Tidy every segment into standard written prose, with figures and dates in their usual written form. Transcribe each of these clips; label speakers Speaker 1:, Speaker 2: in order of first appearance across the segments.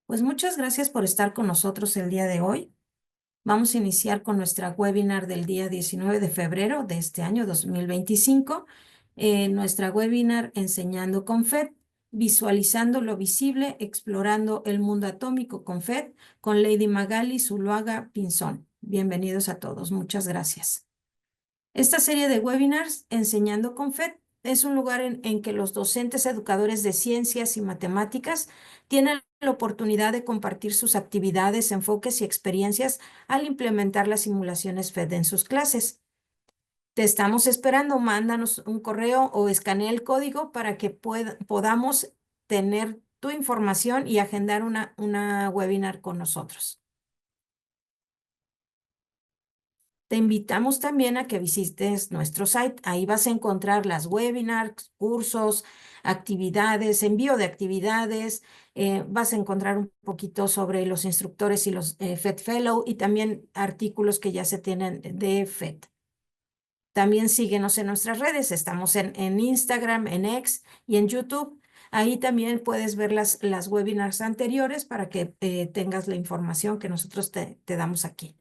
Speaker 1: Pues muchas gracias por estar con nosotros el día de hoy. Vamos a iniciar con nuestra webinar del día 19 de febrero de este año 2025. Nuestra webinar Enseñando con FET, visualizando lo visible, explorando el mundo atómico con FET, con Lady Magali Zuluaga Pinzón. Bienvenidos a todos. Muchas gracias. Esta serie de webinars, Enseñando con FED, es un lugar en que los docentes educadores de ciencias y matemáticas tienen la oportunidad de compartir sus actividades, enfoques y experiencias al implementar las simulaciones FED en sus clases. Te estamos esperando, mándanos un correo o escanea el código para que podamos tener tu información y agendar una webinar con nosotros. Te invitamos también a que visites nuestro site. Ahí vas a encontrar las webinars, cursos, actividades, envío de actividades. Vas a encontrar un poquito sobre los instructores y los FED Fellow y también artículos que ya se tienen de FED. También síguenos en nuestras redes. Estamos en Instagram, en X y en YouTube. Ahí también puedes ver las webinars anteriores para que tengas la información que nosotros te damos aquí.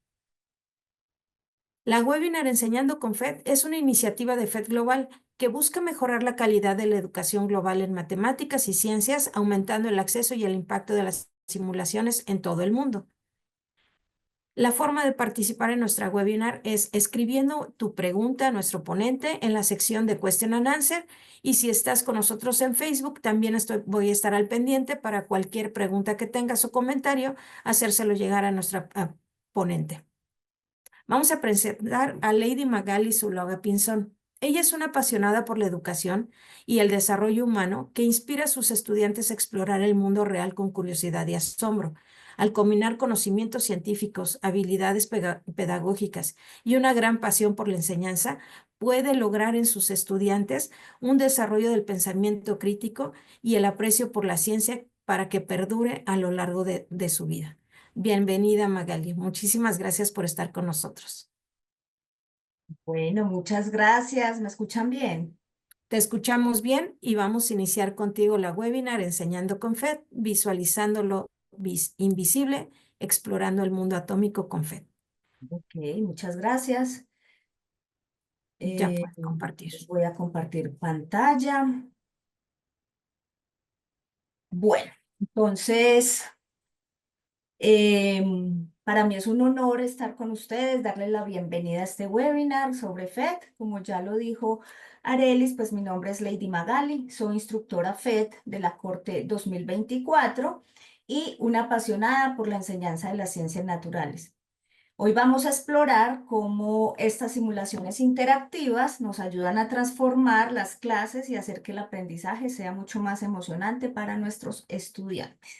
Speaker 1: La webinar Enseñando con FED es una iniciativa de FED Global que busca mejorar la calidad de la educación global en matemáticas y ciencias, aumentando el acceso y el impacto de las simulaciones en todo el mundo. La forma de participar en nuestra webinar es escribiendo tu pregunta a nuestro ponente en la sección de Question and Answer, y si estás con nosotros en Facebook, también voy a estar al pendiente para cualquier pregunta que tengas o comentario, hacérselo llegar a nuestra ponente. Vamos a presentar a Lady Magali Zuluaga Pinzón. Ella es una apasionada por la educación y el desarrollo humano que inspira a sus estudiantes a explorar el mundo real con curiosidad y asombro. Al combinar conocimientos científicos, habilidades pedagógicas y una gran pasión por la enseñanza, puede lograr en sus estudiantes un desarrollo del pensamiento crítico y el aprecio por la ciencia para que perdure a lo largo de su vida. Bienvenida, Magali. Muchísimas gracias por estar con nosotros.
Speaker 2: Bueno, muchas gracias. ¿Me escuchan bien?
Speaker 1: Te escuchamos bien y vamos a iniciar contigo la webinar Enseñando con FED, visualizando lo invisible, explorando el mundo atómico con FED.
Speaker 2: Ok, muchas gracias.
Speaker 1: Ya puedes compartir.
Speaker 2: Voy a compartir pantalla. Bueno, entonces, para mí es un honor estar con ustedes, darles la bienvenida a este webinar sobre FED. Como ya lo dijo Arelis, pues mi nombre es Lady Magali, soy instructora FED de la Corte 2024 y una apasionada por la enseñanza de las ciencias naturales. Hoy vamos a explorar cómo estas simulaciones interactivas nos ayudan a transformar las clases y hacer que el aprendizaje sea mucho más emocionante para nuestros estudiantes.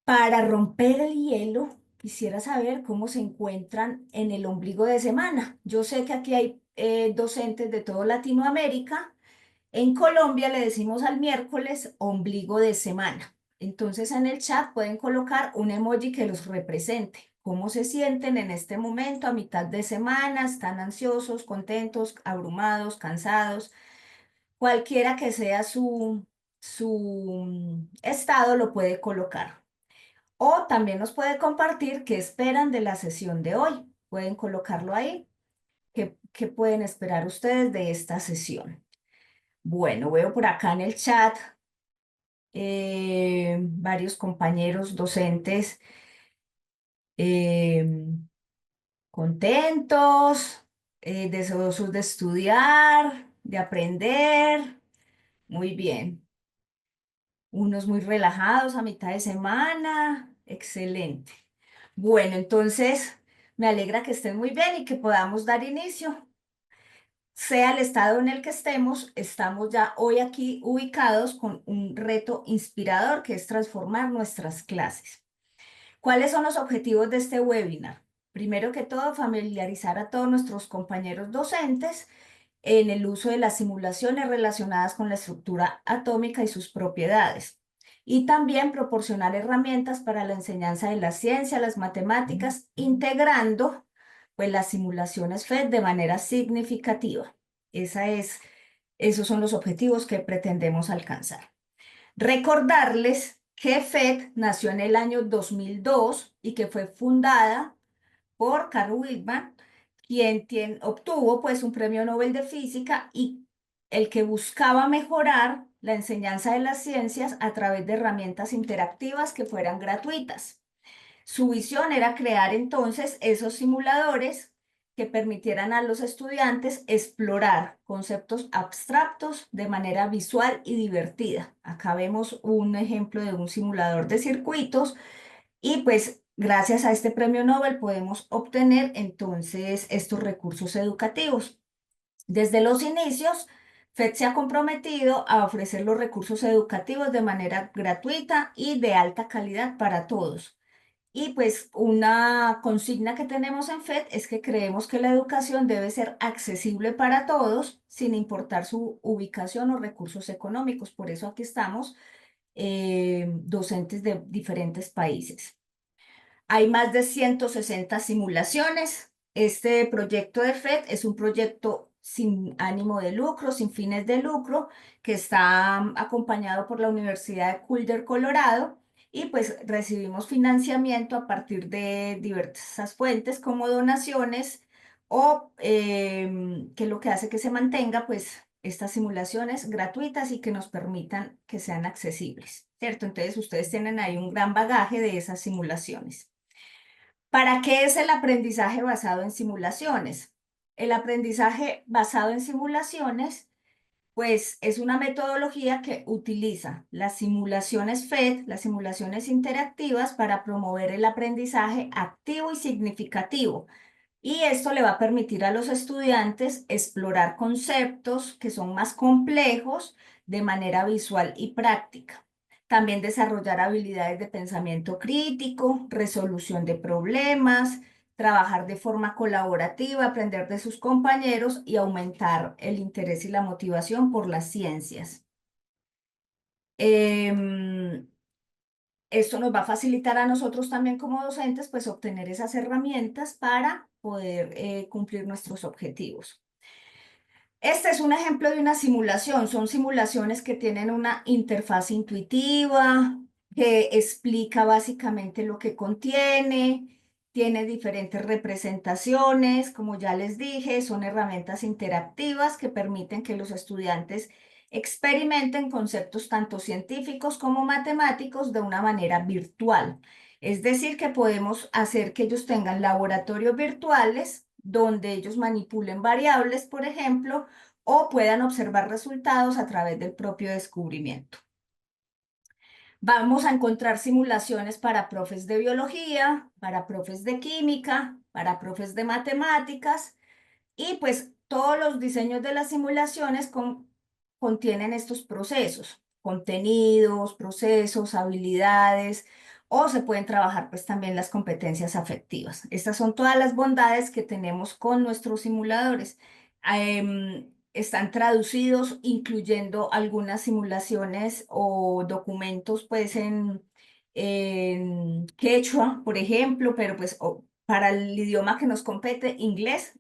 Speaker 2: Para romper el hielo, quisiera saber cómo se encuentran en el ombligo de semana. Yo sé que aquí hay docentes de toda Latinoamérica. En Colombia le decimos al miércoles ombligo de semana. Entonces en el chat pueden colocar un emoji que los represente. ¿Cómo se sienten en este momento a mitad de semana? ¿Están ansiosos, contentos, abrumados, cansados? Cualquiera que sea su estado lo puede colocar. O también nos puede compartir qué esperan de la sesión de hoy. Pueden colocarlo ahí. ¿Qué pueden esperar ustedes de esta sesión? Bueno, veo por acá en el chat varios compañeros docentes eh, contentos, deseosos de estudiar, de aprender. Muy bien. Unos muy relajados a mitad de semana. Excelente. Bueno, entonces me alegra que estén muy bien y que podamos dar inicio. Sea el estado en el que estemos, estamos ya hoy aquí ubicados con un reto inspirador que es transformar nuestras clases. ¿Cuáles son los objetivos de este webinar? Primero que todo, familiarizar a todos nuestros compañeros docentes en el uso de las simulaciones relacionadas con la estructura atómica y sus propiedades. Y también proporcionar herramientas para la enseñanza de la ciencia, las matemáticas, integrando pues, las simulaciones FED de manera significativa. Esos son los objetivos que pretendemos alcanzar. Recordarles que FET nació en el año 2002 y que fue fundada por Carl Whitman, quien obtuvo pues un premio Nobel de Física y el que buscaba mejorar la enseñanza de las ciencias a través de herramientas interactivas que fueran gratuitas. Su visión era crear entonces esos simuladores que permitieran a los estudiantes explorar conceptos abstractos de manera visual y divertida. Acá vemos un ejemplo de un simulador de circuitos y pues gracias a este premio Nobel podemos obtener entonces estos recursos educativos. Desde los inicios, FED se ha comprometido a ofrecer los recursos educativos de manera gratuita y de alta calidad para todos. Y pues una consigna que tenemos en FED es que creemos que la educación debe ser accesible para todos, sin importar su ubicación o recursos económicos. Por eso aquí estamos, docentes de diferentes países. Hay más de 160 simulaciones. Este proyecto de FED es un proyecto sin ánimo de lucro, sin fines de lucro, que está acompañado por la Universidad de Boulder, Colorado, y pues recibimos financiamiento a partir de diversas fuentes como donaciones o que lo que hace que se mantenga pues estas simulaciones gratuitas y que nos permitan que sean accesibles, ¿cierto? Entonces ustedes tienen ahí un gran bagaje de esas simulaciones. ¿Para qué es el aprendizaje basado en simulaciones? El aprendizaje basado en simulaciones, pues es una metodología que utiliza las simulaciones FED, las simulaciones interactivas, para promover el aprendizaje activo y significativo. Y esto le va a permitir a los estudiantes explorar conceptos que son más complejos de manera visual y práctica. También desarrollar habilidades de pensamiento crítico, resolución de problemas, trabajar de forma colaborativa, aprender de sus compañeros y aumentar el interés y la motivación por las ciencias. Esto nos va a facilitar a nosotros también como docentes, pues obtener esas herramientas para poder cumplir nuestros objetivos. Este es un ejemplo de una simulación. Son simulaciones que tienen una interfaz intuitiva, que explica básicamente lo que contiene, tiene diferentes representaciones, como ya les dije, son herramientas interactivas que permiten que los estudiantes experimenten conceptos tanto científicos como matemáticos de una manera virtual. Es decir, que podemos hacer que ellos tengan laboratorios virtuales donde ellos manipulen variables, por ejemplo, o puedan observar resultados a través del propio descubrimiento. Vamos a encontrar simulaciones para profes de biología, para profes de química, para profes de matemáticas, y pues todos los diseños de las simulaciones contienen estos procesos, contenidos, procesos, habilidades, o se pueden trabajar pues también las competencias afectivas. Estas son todas las bondades que tenemos con nuestros simuladores. Están traducidos, incluyendo algunas simulaciones o documentos pues en quechua, por ejemplo, pero pues para el idioma que nos compete, inglés,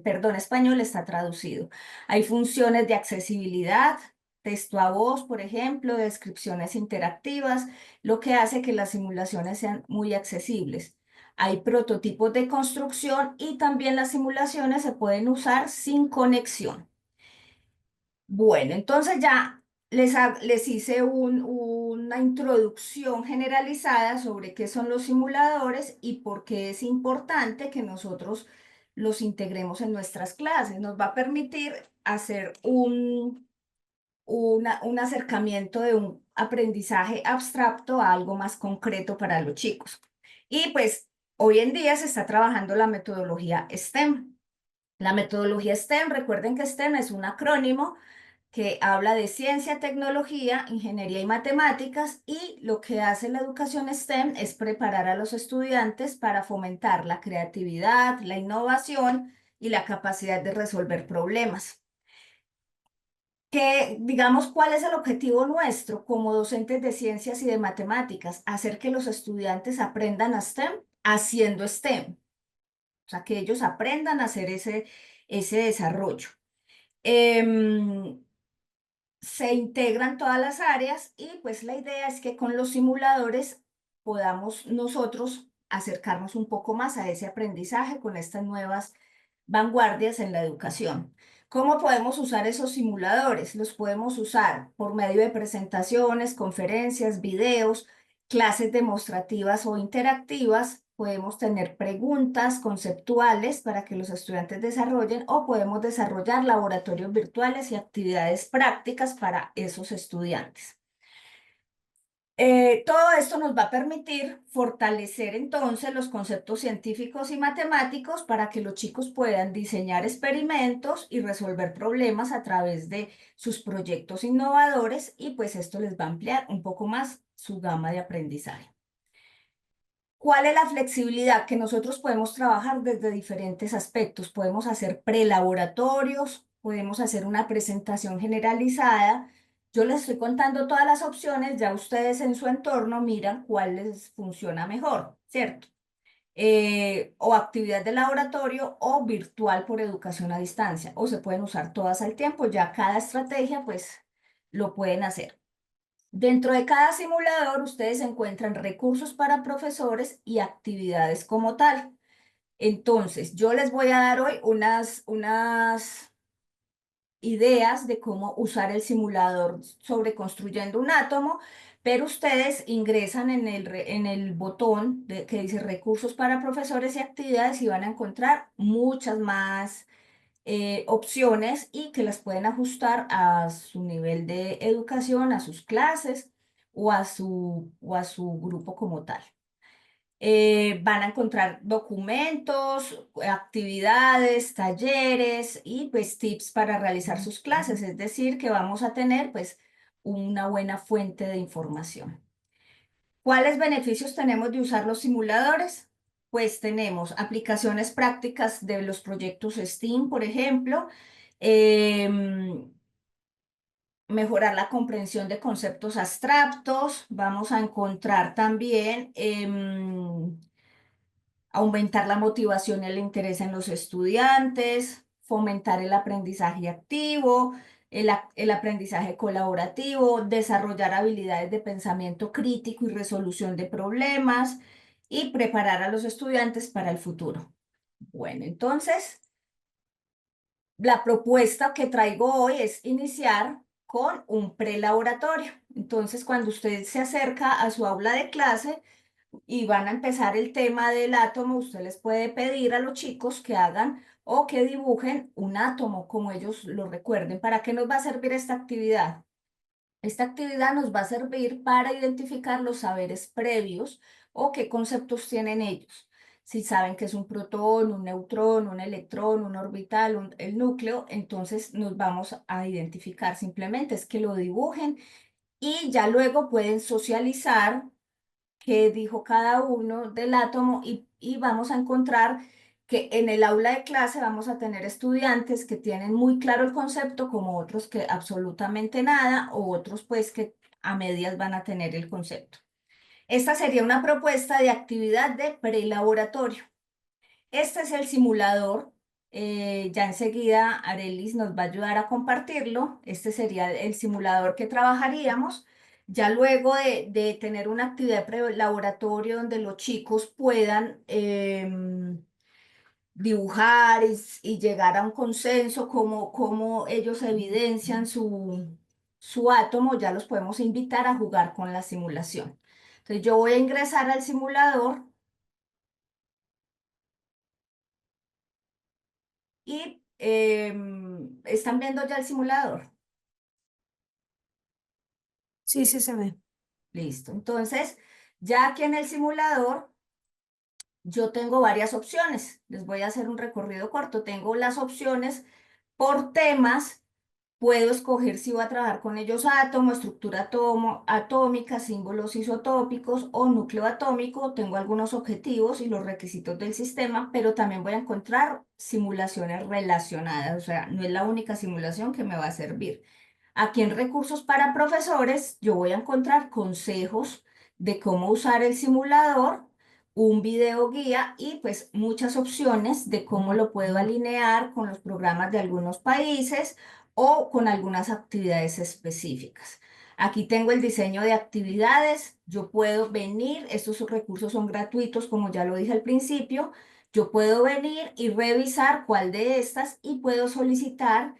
Speaker 2: perdón, español está traducido. Hay funciones de accesibilidad, texto a voz, por ejemplo, descripciones interactivas, lo que hace que las simulaciones sean muy accesibles. Hay prototipos de construcción y también las simulaciones se pueden usar sin conexión. Bueno, entonces ya les hice una introducción generalizada sobre qué son los simuladores y por qué es importante que nosotros los integremos en nuestras clases. Nos va a permitir hacer un acercamiento de un aprendizaje abstracto a algo más concreto para los chicos. Y pues hoy en día se está trabajando la metodología STEM. La metodología STEM, recuerden que STEM es un acrónimo que habla de ciencia, tecnología, ingeniería y matemáticas, y lo que hace la educación STEM es preparar a los estudiantes para fomentar la creatividad, la innovación y la capacidad de resolver problemas. Que, digamos, ¿cuál es el objetivo nuestro como docentes de ciencias y de matemáticas? Hacer que los estudiantes aprendan a STEM haciendo STEM, o sea, que ellos aprendan a hacer ese desarrollo. se integran todas las áreas y pues la idea es que con los simuladores podamos nosotros acercarnos un poco más a ese aprendizaje con estas nuevas vanguardias en la educación. ¿Cómo podemos usar esos simuladores? Los podemos usar por medio de presentaciones, conferencias, videos, clases demostrativas o interactivas. Podemos tener preguntas conceptuales para que los estudiantes desarrollen o podemos desarrollar laboratorios virtuales y actividades prácticas para esos estudiantes. Todo esto nos va a permitir fortalecer entonces los conceptos científicos y matemáticos para que los chicos puedan diseñar experimentos y resolver problemas a través de sus proyectos innovadores y pues esto les va a ampliar un poco más su gama de aprendizaje. ¿Cuál es la flexibilidad? Que nosotros podemos trabajar desde diferentes aspectos. Podemos hacer prelaboratorios, podemos hacer una presentación generalizada. Yo les estoy contando todas las opciones, ya ustedes en su entorno miran cuál les funciona mejor, ¿cierto? O actividad de laboratorio o virtual por educación a distancia, o se pueden usar todas al tiempo, ya cada estrategia pues lo pueden hacer. Dentro de cada simulador, ustedes encuentran recursos para profesores y actividades como tal. Entonces, yo les voy a dar hoy unas ideas de cómo usar el simulador sobre construyendo un átomo, pero ustedes ingresan en el botón que dice recursos para profesores y actividades y van a encontrar muchas más opciones y que las pueden ajustar a su nivel de educación, a sus clases o a su grupo como tal. Van a encontrar documentos, actividades, talleres y pues tips para realizar sus clases, es decir, que vamos a tener pues una buena fuente de información. ¿Cuáles beneficios tenemos de usar los simuladores? Pues tenemos aplicaciones prácticas de los proyectos STEAM, por ejemplo, mejorar la comprensión de conceptos abstractos, vamos a encontrar también aumentar la motivación y el interés en los estudiantes, fomentar el aprendizaje activo, el aprendizaje colaborativo, desarrollar habilidades de pensamiento crítico y resolución de problemas y preparar a los estudiantes para el futuro. Bueno, entonces, la propuesta que traigo hoy es iniciar con un prelaboratorio. Entonces, cuando usted se acerca a su aula de clase, y van a empezar el tema del átomo, usted les puede pedir a los chicos que hagan o que dibujen un átomo como ellos lo recuerden. ¿Para qué nos va a servir esta actividad? Esta actividad nos va a servir para identificar los saberes previos o qué conceptos tienen ellos. Si saben que es un protón, un neutrón, un electrón, un orbital, el núcleo, entonces nos vamos a identificar. Simplemente es que lo dibujen y ya luego pueden socializar qué dijo cada uno del átomo y vamos a encontrar que en el aula de clase vamos a tener estudiantes que tienen muy claro el concepto, como otros que absolutamente nada, o otros pues que a medias van a tener el concepto. Esta sería una propuesta de actividad de prelaboratorio. Este es el simulador. Ya enseguida Arelis nos va a ayudar a compartirlo. Este sería el simulador que trabajaríamos. Ya luego de tener una actividad de laboratorio donde los chicos puedan dibujar y llegar a un consenso, cómo ellos evidencian su átomo, ya los podemos invitar a jugar con la simulación. Entonces yo voy a ingresar al simulador y están viendo ya el simulador.
Speaker 1: Sí, sí se ve.
Speaker 2: Listo. Entonces, ya aquí en el simulador, yo tengo varias opciones. Les voy a hacer un recorrido corto. Tengo las opciones por temas. Puedo escoger si voy a trabajar con ellos átomo, estructura atómica, símbolos isotópicos o núcleo atómico. Tengo algunos objetivos y los requisitos del sistema, pero también voy a encontrar simulaciones relacionadas. O sea, no es la única simulación que me va a servir. Aquí en recursos para profesores, yo voy a encontrar consejos de cómo usar el simulador, un video guía y pues muchas opciones de cómo lo puedo alinear con los programas de algunos países o con algunas actividades específicas. Aquí tengo el diseño de actividades. Yo puedo venir, estos recursos son gratuitos, como ya lo dije al principio. Yo puedo venir y revisar cuál de estas y puedo solicitar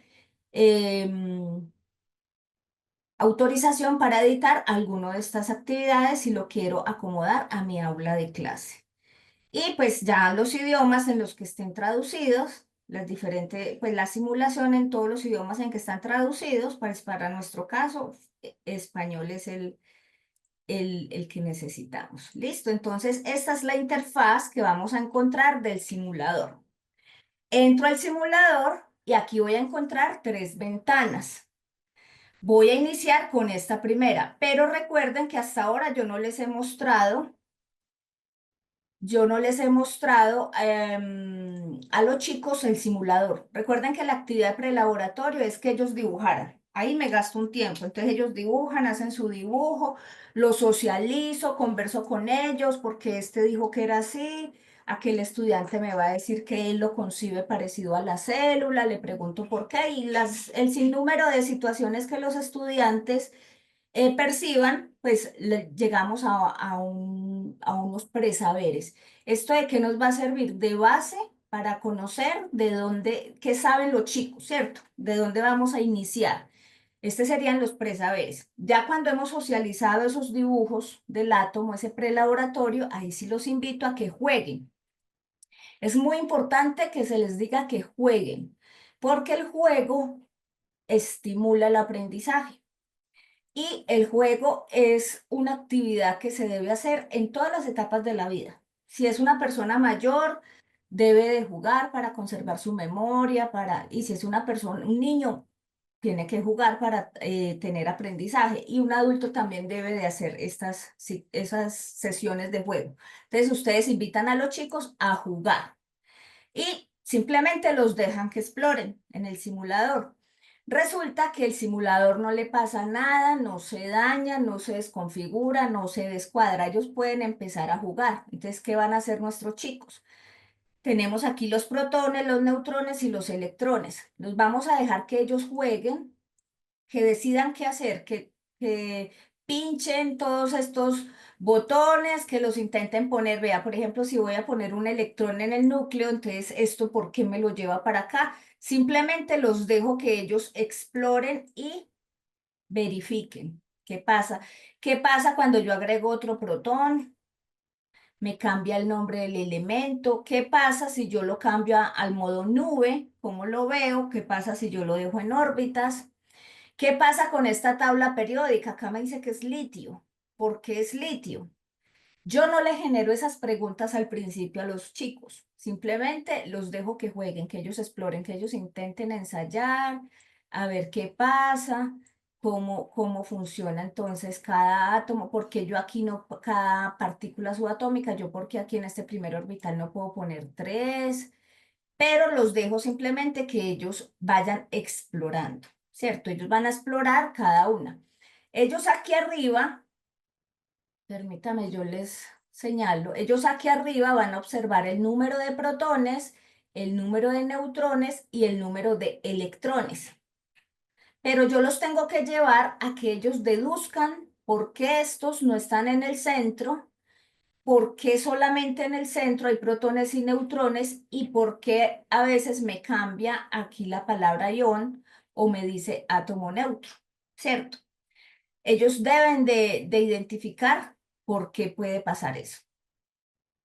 Speaker 2: autorización para editar alguno de estas actividades si lo quiero acomodar a mi aula de clase. Y pues ya los idiomas en los que estén traducidos, las diferentes, pues la simulación en todos los idiomas en que están traducidos, pues para nuestro caso, español es el que necesitamos. Listo, entonces esta es la interfaz que vamos a encontrar del simulador. Entro al simulador y aquí voy a encontrar tres ventanas. Voy a iniciar con esta primera, pero recuerden que hasta ahora yo no les he mostrado a los chicos el simulador. Recuerden que la actividad prelaboratorio es que ellos dibujaran. Ahí me gasto un tiempo. Entonces ellos dibujan, hacen su dibujo, lo socializo, converso con ellos porque este dijo que era así. Aquel estudiante me va a decir que él lo concibe parecido a la célula, le pregunto por qué y el sinnúmero de situaciones que los estudiantes perciban, pues llegamos a unos presaberes. ¿Esto de qué nos va a servir? De base para conocer de dónde, qué saben los chicos, ¿cierto? De dónde vamos a iniciar. Estos serían los presaberes. Ya cuando hemos socializado esos dibujos del átomo, ese prelaboratorio, ahí sí los invito a que jueguen. Es muy importante que se les diga que jueguen, porque el juego estimula el aprendizaje. Y el juego es una actividad que se debe hacer en todas las etapas de la vida. Si es una persona mayor, debe de jugar para conservar su memoria, y si es una persona, un niño, tiene que jugar para tener aprendizaje. Y un adulto también debe de hacer esas sesiones de juego. Entonces, ustedes invitan a los chicos a jugar y simplemente los dejan que exploren en el simulador. Resulta que el simulador no le pasa nada, no se daña, no se desconfigura, no se descuadra. Ellos pueden empezar a jugar. Entonces, ¿qué van a hacer nuestros chicos? Tenemos aquí los protones, los neutrones y los electrones. Los vamos a dejar que ellos jueguen, que decidan qué hacer, que pinchen todos estos botones, que los intenten poner. Vea, por ejemplo, si voy a poner un electrón en el núcleo, entonces esto, ¿por qué me lo lleva para acá? Simplemente los dejo que ellos exploren y verifiquen qué pasa. ¿Qué pasa cuando yo agrego otro protón? Me cambia el nombre del elemento. ¿Qué pasa si yo lo cambio al modo nube? ¿Cómo lo veo? ¿Qué pasa si yo lo dejo en órbitas? ¿Qué pasa con esta tabla periódica? Acá me dice que es litio. ¿Por qué es litio? Yo no le genero esas preguntas al principio a los chicos. Simplemente los dejo que jueguen, que ellos exploren, que ellos intenten ensayar, a ver qué pasa, cómo funciona entonces cada átomo, porque yo aquí no, cada partícula subatómica, yo porque aquí en este primer orbital no puedo poner tres, pero los dejo simplemente que ellos vayan explorando, ¿cierto? Ellos van a explorar cada una. Ellos aquí arriba, permítame, yo les señalo, ellos aquí arriba van a observar el número de protones, el número de neutrones y el número de electrones. Pero yo los tengo que llevar a que ellos deduzcan por qué estos no están en el centro, por qué solamente en el centro hay protones y neutrones y por qué a veces me cambia aquí la palabra ion o me dice átomo neutro, ¿cierto? Ellos deben de identificar por qué puede pasar eso.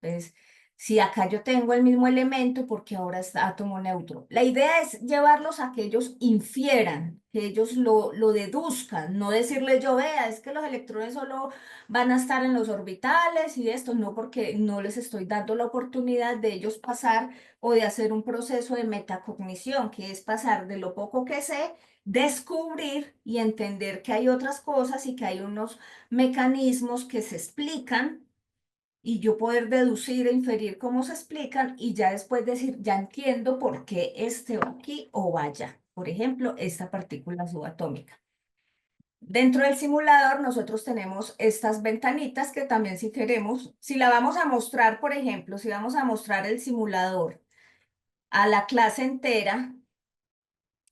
Speaker 2: Entonces, si acá yo tengo el mismo elemento, porque ahora es átomo neutro. La idea es llevarlos a que ellos infieran, que ellos lo deduzcan, no decirles yo, vea, es que los electrones solo van a estar en los orbitales y esto, no, porque no les estoy dando la oportunidad de ellos pasar o de hacer un proceso de metacognición, que es pasar de lo poco que sé, descubrir y entender que hay otras cosas y que hay unos mecanismos que se explican y yo poder deducir e inferir cómo se explican y ya después decir, ya entiendo por qué este va aquí o va allá. Por ejemplo, esta partícula subatómica. Dentro del simulador nosotros tenemos estas ventanitas que también si queremos, si la vamos a mostrar, por ejemplo, si vamos a mostrar el simulador a la clase entera,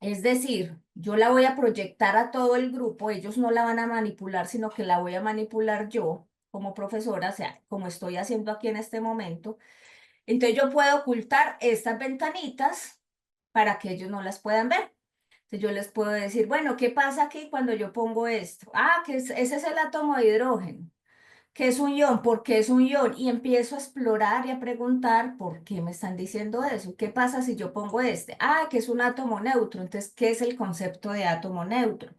Speaker 2: es decir, yo la voy a proyectar a todo el grupo, ellos no la van a manipular, sino que la voy a manipular yo como profesora, o sea, como estoy haciendo aquí en este momento. Entonces yo puedo ocultar estas ventanitas para que ellos no las puedan ver. Entonces yo les puedo decir, bueno, ¿qué pasa aquí cuando yo pongo esto? Ah, ese es el átomo de hidrógeno. ¿Qué es un ion? ¿Por qué es un ion? Y empiezo a explorar y a preguntar por qué me están diciendo eso. ¿Qué pasa si yo pongo este? Ah, que es un átomo neutro. Entonces, ¿qué es el concepto de átomo neutro?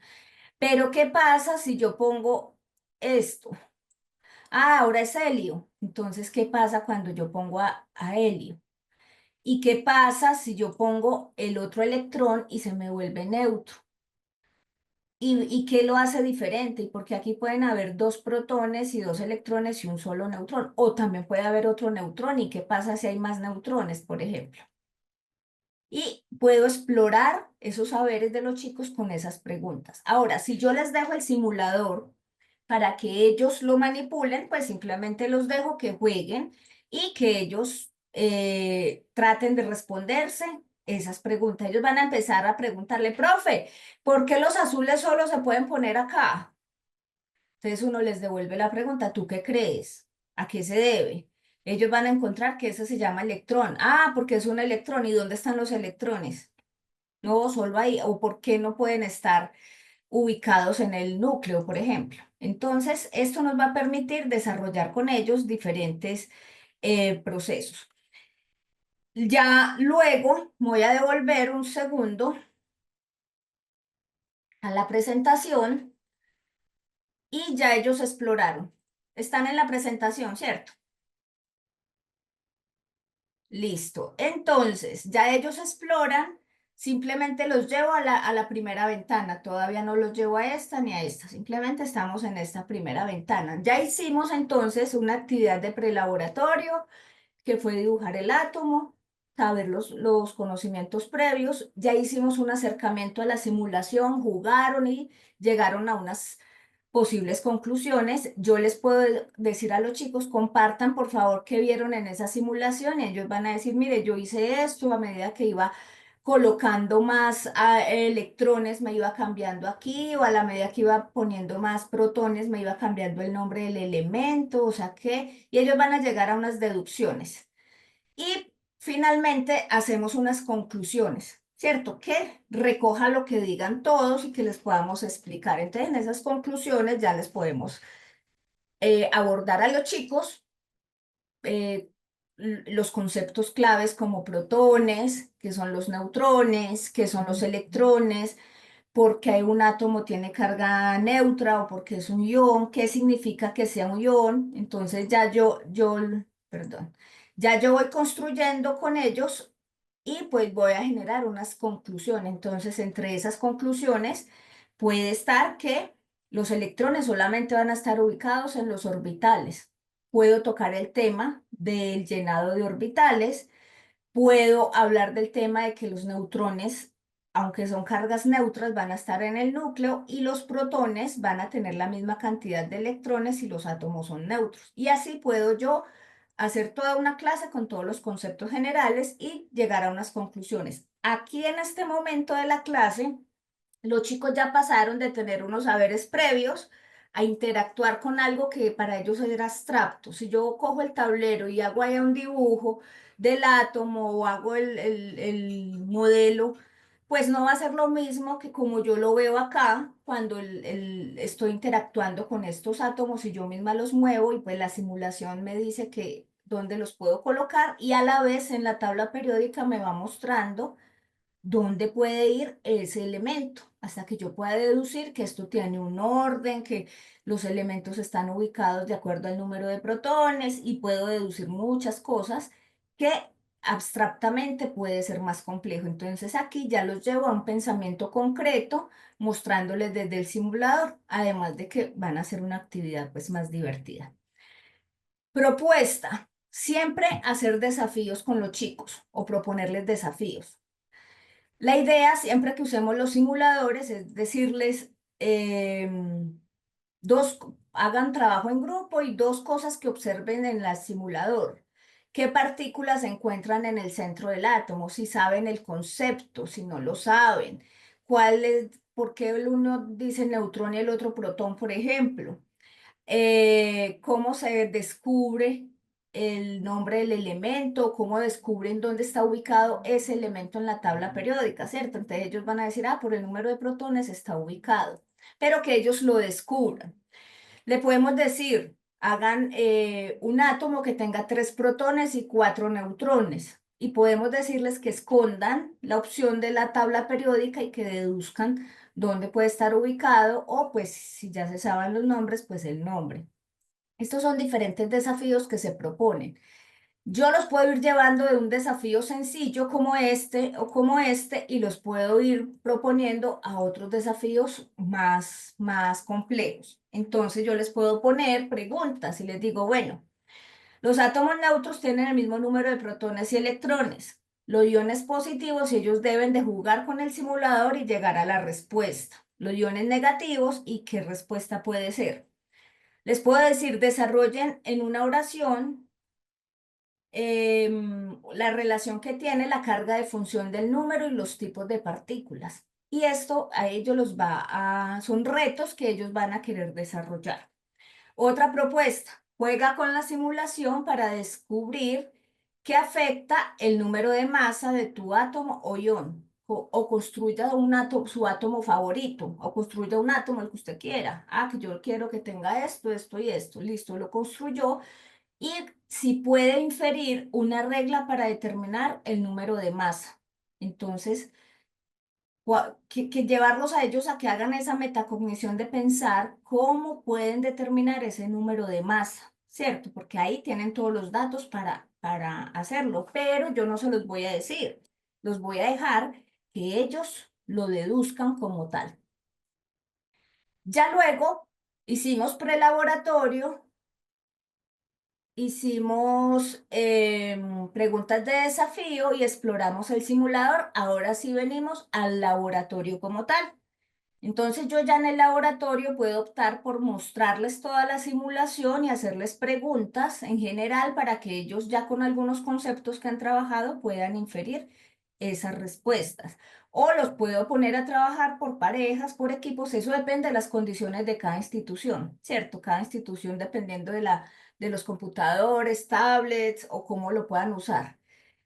Speaker 2: Pero ¿qué pasa si yo pongo esto? Ah, ahora es helio. Entonces, ¿qué pasa cuando yo pongo a helio? ¿Y qué pasa si yo pongo el otro electrón y se me vuelve neutro? ¿Y qué lo hace diferente? Porque aquí pueden haber dos protones y dos electrones y un solo neutrón. O también puede haber otro neutrón. ¿Y qué pasa si hay más neutrones, por ejemplo? Y puedo explorar esos saberes de los chicos con esas preguntas. Ahora, si yo les dejo el simulador para que ellos lo manipulen, pues simplemente los dejo que jueguen y que ellos traten de responderse esas preguntas. Ellos van a empezar a preguntarle, profe, ¿por qué los azules solo se pueden poner acá? Entonces uno les devuelve la pregunta, ¿tú qué crees? ¿A qué se debe? Ellos van a encontrar que ese se llama electrón. Ah, porque es un electrón. ¿Y dónde están los electrones? No, solo ahí. ¿O por qué no pueden estar ubicados en el núcleo, por ejemplo? Entonces, esto nos va a permitir desarrollar con ellos diferentes procesos. Ya luego voy a devolver un segundo a la presentación y ya ellos exploraron. Están en la presentación, ¿cierto? Listo. Entonces, ya ellos exploran, simplemente los llevo a la primera ventana. Todavía no los llevo a esta ni a esta, simplemente estamos en esta primera ventana. Ya hicimos entonces una actividad de prelaboratorio que fue dibujar el átomo, saber los conocimientos previos. Ya hicimos un acercamiento a la simulación, jugaron y llegaron a unas posibles conclusiones. Yo les puedo decir a los chicos, compartan por favor qué vieron en esa simulación y ellos van a decir, mire, yo hice esto a medida que iba colocando más electrones, me iba cambiando aquí, o a la medida que iba poniendo más protones, me iba cambiando el nombre del elemento, o sea que, y ellos van a llegar a unas deducciones. Y finalmente hacemos unas conclusiones, ¿cierto? Que recoja lo que digan todos y que les podamos explicar. Entonces, en esas conclusiones ya les podemos abordar a los chicos eh, los conceptos claves como protones, que son los neutrones, que son los electrones, por qué un átomo tiene carga neutra o porque es un ion, qué significa que sea un ion. Entonces perdón, ya yo voy construyendo con ellos y pues voy a generar unas conclusiones. Entonces, entre esas conclusiones puede estar que los electrones solamente van a estar ubicados en los orbitales. Puedo tocar el tema del llenado de orbitales. Puedo hablar del tema de que los neutrones, aunque son cargas neutras, van a estar en el núcleo y los protones van a tener la misma cantidad de electrones si los átomos son neutros. Y así puedo yo hacer toda una clase con todos los conceptos generales y llegar a unas conclusiones. Aquí en este momento de la clase, los chicos ya pasaron de tener unos saberes previos a interactuar con algo que para ellos era abstracto. Si yo cojo el tablero y hago ahí un dibujo del átomo o hago el modelo, pues no va a ser lo mismo que como yo lo veo acá cuando estoy interactuando con estos átomos y yo misma los muevo y pues la simulación me dice que dónde los puedo colocar y a la vez en la tabla periódica me va mostrando dónde puede ir ese elemento, hasta que yo pueda deducir que esto tiene un orden, que los elementos están ubicados de acuerdo al número de protones y puedo deducir muchas cosas que abstractamente puede ser más complejo. Entonces aquí ya los llevo a un pensamiento concreto, mostrándoles desde el simulador, además de que van a hacer una actividad pues más divertida. Propuesta. Siempre hacer desafíos con los chicos o proponerles desafíos. La idea, siempre que usemos los simuladores, es decirles, hagan trabajo en grupo y dos cosas que observen en el simulador. ¿Qué partículas se encuentran en el centro del átomo? Si saben el concepto, si no lo saben. ¿Por qué el uno dice neutrón y el otro protón, por ejemplo? Cómo se descubre el nombre del elemento, cómo descubren dónde está ubicado ese elemento en la tabla periódica, ¿cierto? Entonces ellos van a decir, ah, por el número de protones está ubicado, pero que ellos lo descubran. Le podemos decir, hagan un átomo que tenga 3 protones y 4 neutrones. Y podemos decirles que escondan la opción de la tabla periódica y que deduzcan dónde puede estar ubicado o pues si ya se saben los nombres, pues el nombre. Estos son diferentes desafíos que se proponen. Yo los puedo ir llevando de un desafío sencillo como este o como este y los puedo ir proponiendo a otros desafíos más complejos. Entonces yo les puedo poner preguntas y les digo, bueno, los átomos neutros tienen el mismo número de protones y electrones. Los iones positivos, ellos deben de jugar con el simulador y llegar a la respuesta. Los iones negativos y qué respuesta puede ser. Les puedo decir, desarrollen en una oración la relación que tiene la carga de función del número y los tipos de partículas. Y esto a ellos son retos que ellos van a querer desarrollar. Otra propuesta, juega con la simulación para descubrir qué afecta el número de masa de tu átomo o ion. O construya su átomo favorito, o construya un átomo el que usted quiera. Ah, que yo quiero que tenga esto, esto y esto. Listo, lo construyó y si puede inferir una regla para determinar el número de masa. Entonces, que llevarlos a ellos a que hagan esa metacognición de pensar cómo pueden determinar ese número de masa, ¿cierto? Porque ahí tienen todos los datos para hacerlo, pero yo no se los voy a decir, los voy a dejar que ellos lo deduzcan como tal. Ya luego hicimos prelaboratorio. Hicimos preguntas de desafío y exploramos el simulador. Ahora sí venimos al laboratorio como tal. Entonces yo ya en el laboratorio puedo optar por mostrarles toda la simulación y hacerles preguntas en general para que ellos ya con algunos conceptos que han trabajado puedan inferir esas respuestas. O los puedo poner a trabajar por parejas, por equipos, eso depende de las condiciones de cada institución, ¿cierto? Cada institución dependiendo de los computadores, tablets o cómo lo puedan usar.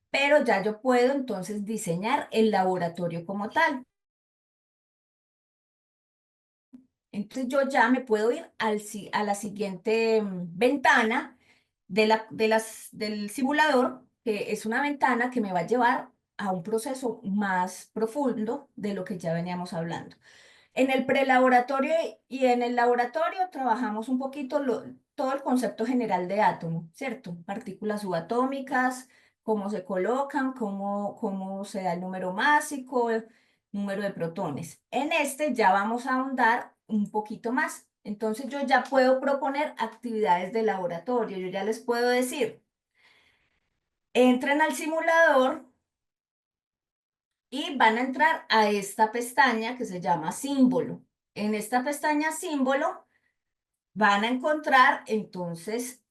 Speaker 2: Pero ya yo puedo entonces diseñar el laboratorio como tal. Entonces yo ya me puedo ir a la siguiente ventana del simulador, que es una ventana que me va a llevar a un proceso más profundo de lo que ya veníamos hablando. En el prelaboratorio y en el laboratorio trabajamos un poquito todo el concepto general de átomo, ¿cierto? Partículas subatómicas, cómo se colocan, cómo se da el número másico, el número de protones. En este ya vamos a ahondar un poquito más. Entonces yo ya puedo proponer actividades de laboratorio. Yo ya les puedo decir, entren al simulador y van a entrar a esta pestaña que se llama símbolo. En esta pestaña símbolo van a encontrar entonces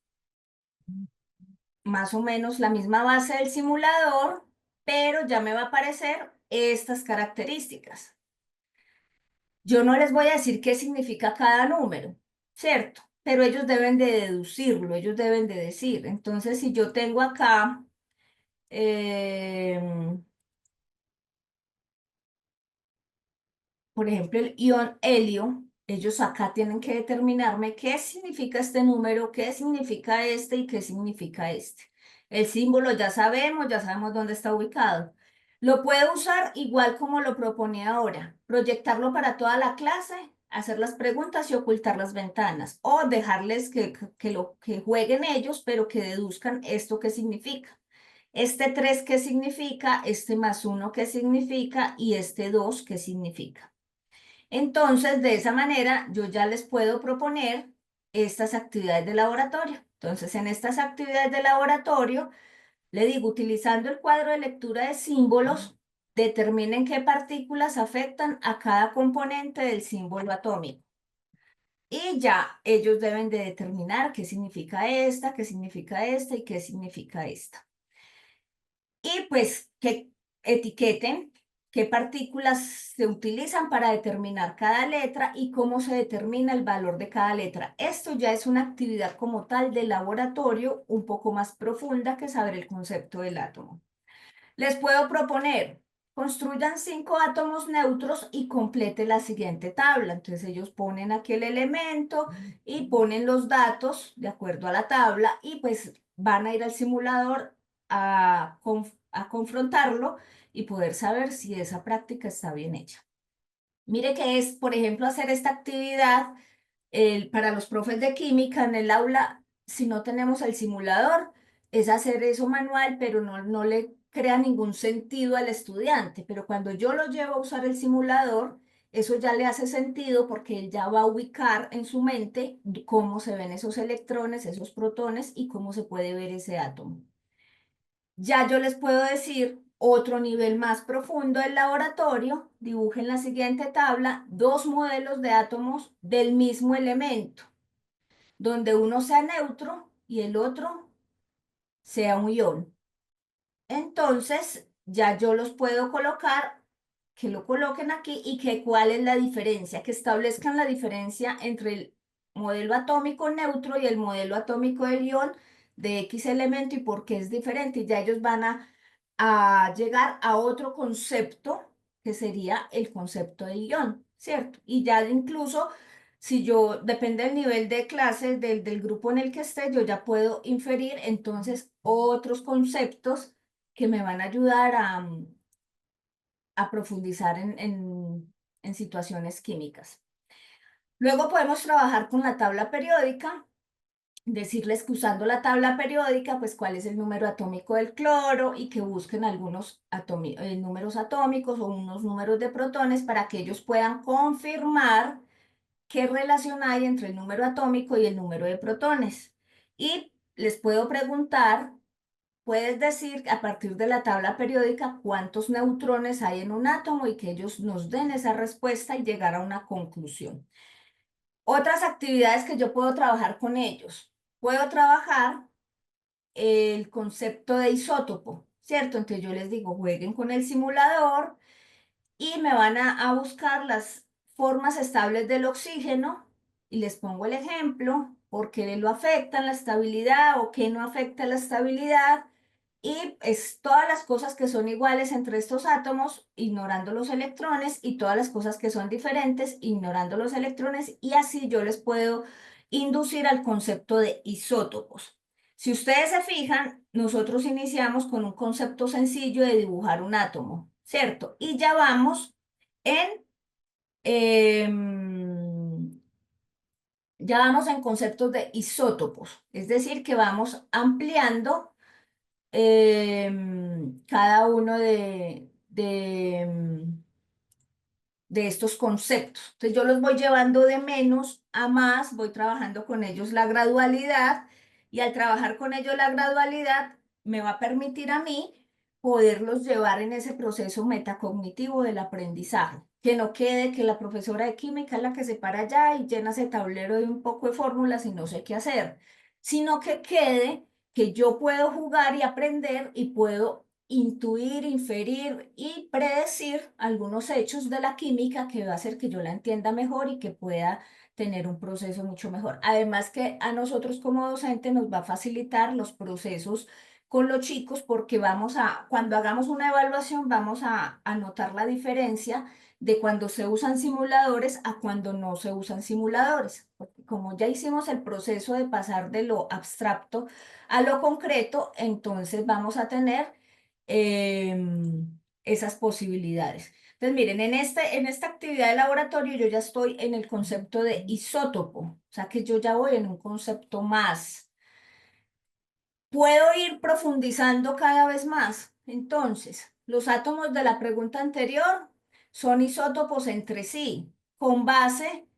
Speaker 2: más o menos la misma base del simulador, pero ya me va a aparecer estas características. Yo no les voy a decir qué significa cada número, ¿cierto? Pero ellos deben de deducirlo, ellos deben de decir. Entonces, si yo tengo acá, por ejemplo, el ion helio, ellos acá tienen que determinarme qué significa este número, qué significa este y qué significa este. El símbolo ya sabemos dónde está ubicado. Lo puedo usar igual como lo proponía ahora, proyectarlo para toda la clase, hacer las preguntas y ocultar las ventanas, o dejarles que jueguen ellos, pero que deduzcan esto qué significa. Este 3 qué significa, este más 1 qué significa y este 2 qué significa. Entonces, de esa manera, yo ya les puedo proponer estas actividades de laboratorio. Entonces, en estas actividades de laboratorio, le digo, utilizando el cuadro de lectura de símbolos, determinen qué partículas afectan a cada componente del símbolo atómico. Y ya ellos deben de determinar qué significa esta y qué significa esta. Y pues que etiqueten qué partículas se utilizan para determinar cada letra y cómo se determina el valor de cada letra. Esto ya es una actividad como tal de laboratorio un poco más profunda que saber el concepto del átomo. Les puedo proponer, construyan 5 átomos neutros y complete la siguiente tabla. Entonces ellos ponen aquí el elemento y ponen los datos de acuerdo a la tabla y pues van a ir al simulador a confrontarlo y poder saber si esa práctica está bien hecha. Mire que es, por ejemplo, hacer esta actividad para los profes de química en el aula, si no tenemos el simulador, es hacer eso manual, pero no le crea ningún sentido al estudiante. Pero cuando yo lo llevo a usar el simulador, eso ya le hace sentido porque él ya va a ubicar en su mente cómo se ven esos electrones, esos protones y cómo se puede ver ese átomo. Ya yo les puedo decir otro nivel más profundo del laboratorio. Dibujen la siguiente tabla, 2 modelos de átomos del mismo elemento, donde uno sea neutro y el otro sea un ion. Entonces, ya yo los puedo colocar, que lo coloquen aquí y que cuál es la diferencia, que establezcan la diferencia entre el modelo atómico neutro y el modelo atómico del ion de X elemento y por qué es diferente. Y ya ellos van a llegar a otro concepto que sería el concepto de ion, ¿cierto? Y ya incluso si yo, depende del nivel de clase del grupo en el que esté, yo ya puedo inferir entonces otros conceptos que me van a ayudar a profundizar en situaciones químicas. Luego podemos trabajar con la tabla periódica, decirles que usando la tabla periódica, pues cuál es el número atómico del cloro y que busquen algunos números atómicos o unos números de protones para que ellos puedan confirmar qué relación hay entre el número atómico y el número de protones. Y les puedo preguntar, puedes decir a partir de la tabla periódica cuántos neutrones hay en un átomo y que ellos nos den esa respuesta y llegar a una conclusión. Otras actividades que yo puedo trabajar con ellos. Puedo trabajar el concepto de isótopo, ¿cierto? Entonces yo les digo, jueguen con el simulador y me van a buscar las formas estables del oxígeno y les pongo el ejemplo, por qué lo afectan la estabilidad o qué no afecta la estabilidad y es todas las cosas que son iguales entre estos átomos, ignorando los electrones, y todas las cosas que son diferentes, ignorando los electrones, y así yo les puedo inducir al concepto de isótopos. Si ustedes se fijan, nosotros iniciamos con un concepto sencillo de dibujar un átomo, ¿cierto? Y ya vamos en, em, ya vamos en conceptos de isótopos, es decir, que vamos ampliando cada uno de estos conceptos. Entonces yo los voy llevando de menos a más, voy trabajando con ellos la gradualidad y al trabajar con ellos la gradualidad me va a permitir a mí poderlos llevar en ese proceso metacognitivo del aprendizaje. Que no quede que la profesora de química es la que se para allá y llena ese tablero de un poco de fórmulas y no sé qué hacer, sino que quede que yo puedo jugar y aprender y puedo intuir, inferir y predecir algunos hechos de la química que va a hacer que yo la entienda mejor y que pueda tener un proceso mucho mejor. Además que a nosotros como docente nos va a facilitar los procesos con los chicos porque cuando hagamos una evaluación, vamos a notar la diferencia de cuando se usan simuladores a cuando no se usan simuladores. Porque como ya hicimos el proceso de pasar de lo abstracto a lo concreto, entonces vamos a tener esas posibilidades. Entonces, miren, en esta actividad de laboratorio yo ya estoy en el concepto de isótopo, o sea que yo ya voy en un concepto más. Puedo ir profundizando cada vez más. Entonces, los átomos de la pregunta anterior son isótopos entre sí. Con base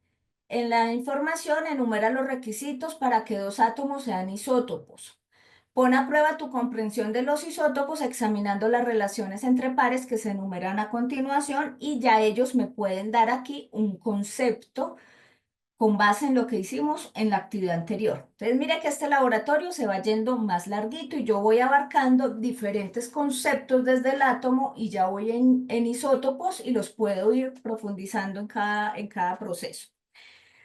Speaker 2: en la información, enumera los requisitos para que dos átomos sean isótopos. Pon a prueba tu comprensión de los isótopos examinando las relaciones entre pares que se enumeran a continuación y ya ellos me pueden dar aquí un concepto con base en lo que hicimos en la actividad anterior. Entonces, mire que este laboratorio se va yendo más larguito y yo voy abarcando diferentes conceptos desde el átomo y ya voy en isótopos y los puedo ir profundizando en cada proceso.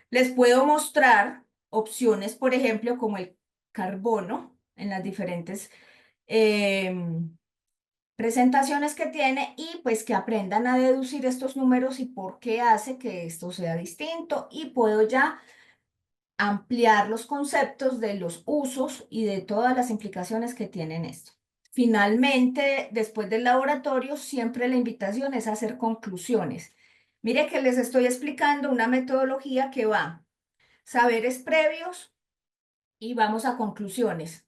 Speaker 2: Les puedo mostrar opciones, por ejemplo, como el carbono en las diferentes presentaciones que tiene y pues que aprendan a deducir estos números y por qué hace que esto sea distinto y puedo ya ampliar los conceptos de los usos y de todas las implicaciones que tienen esto. Finalmente, después del laboratorio, siempre la invitación es a hacer conclusiones. Mire que les estoy explicando una metodología que va saberes previos y vamos a conclusiones.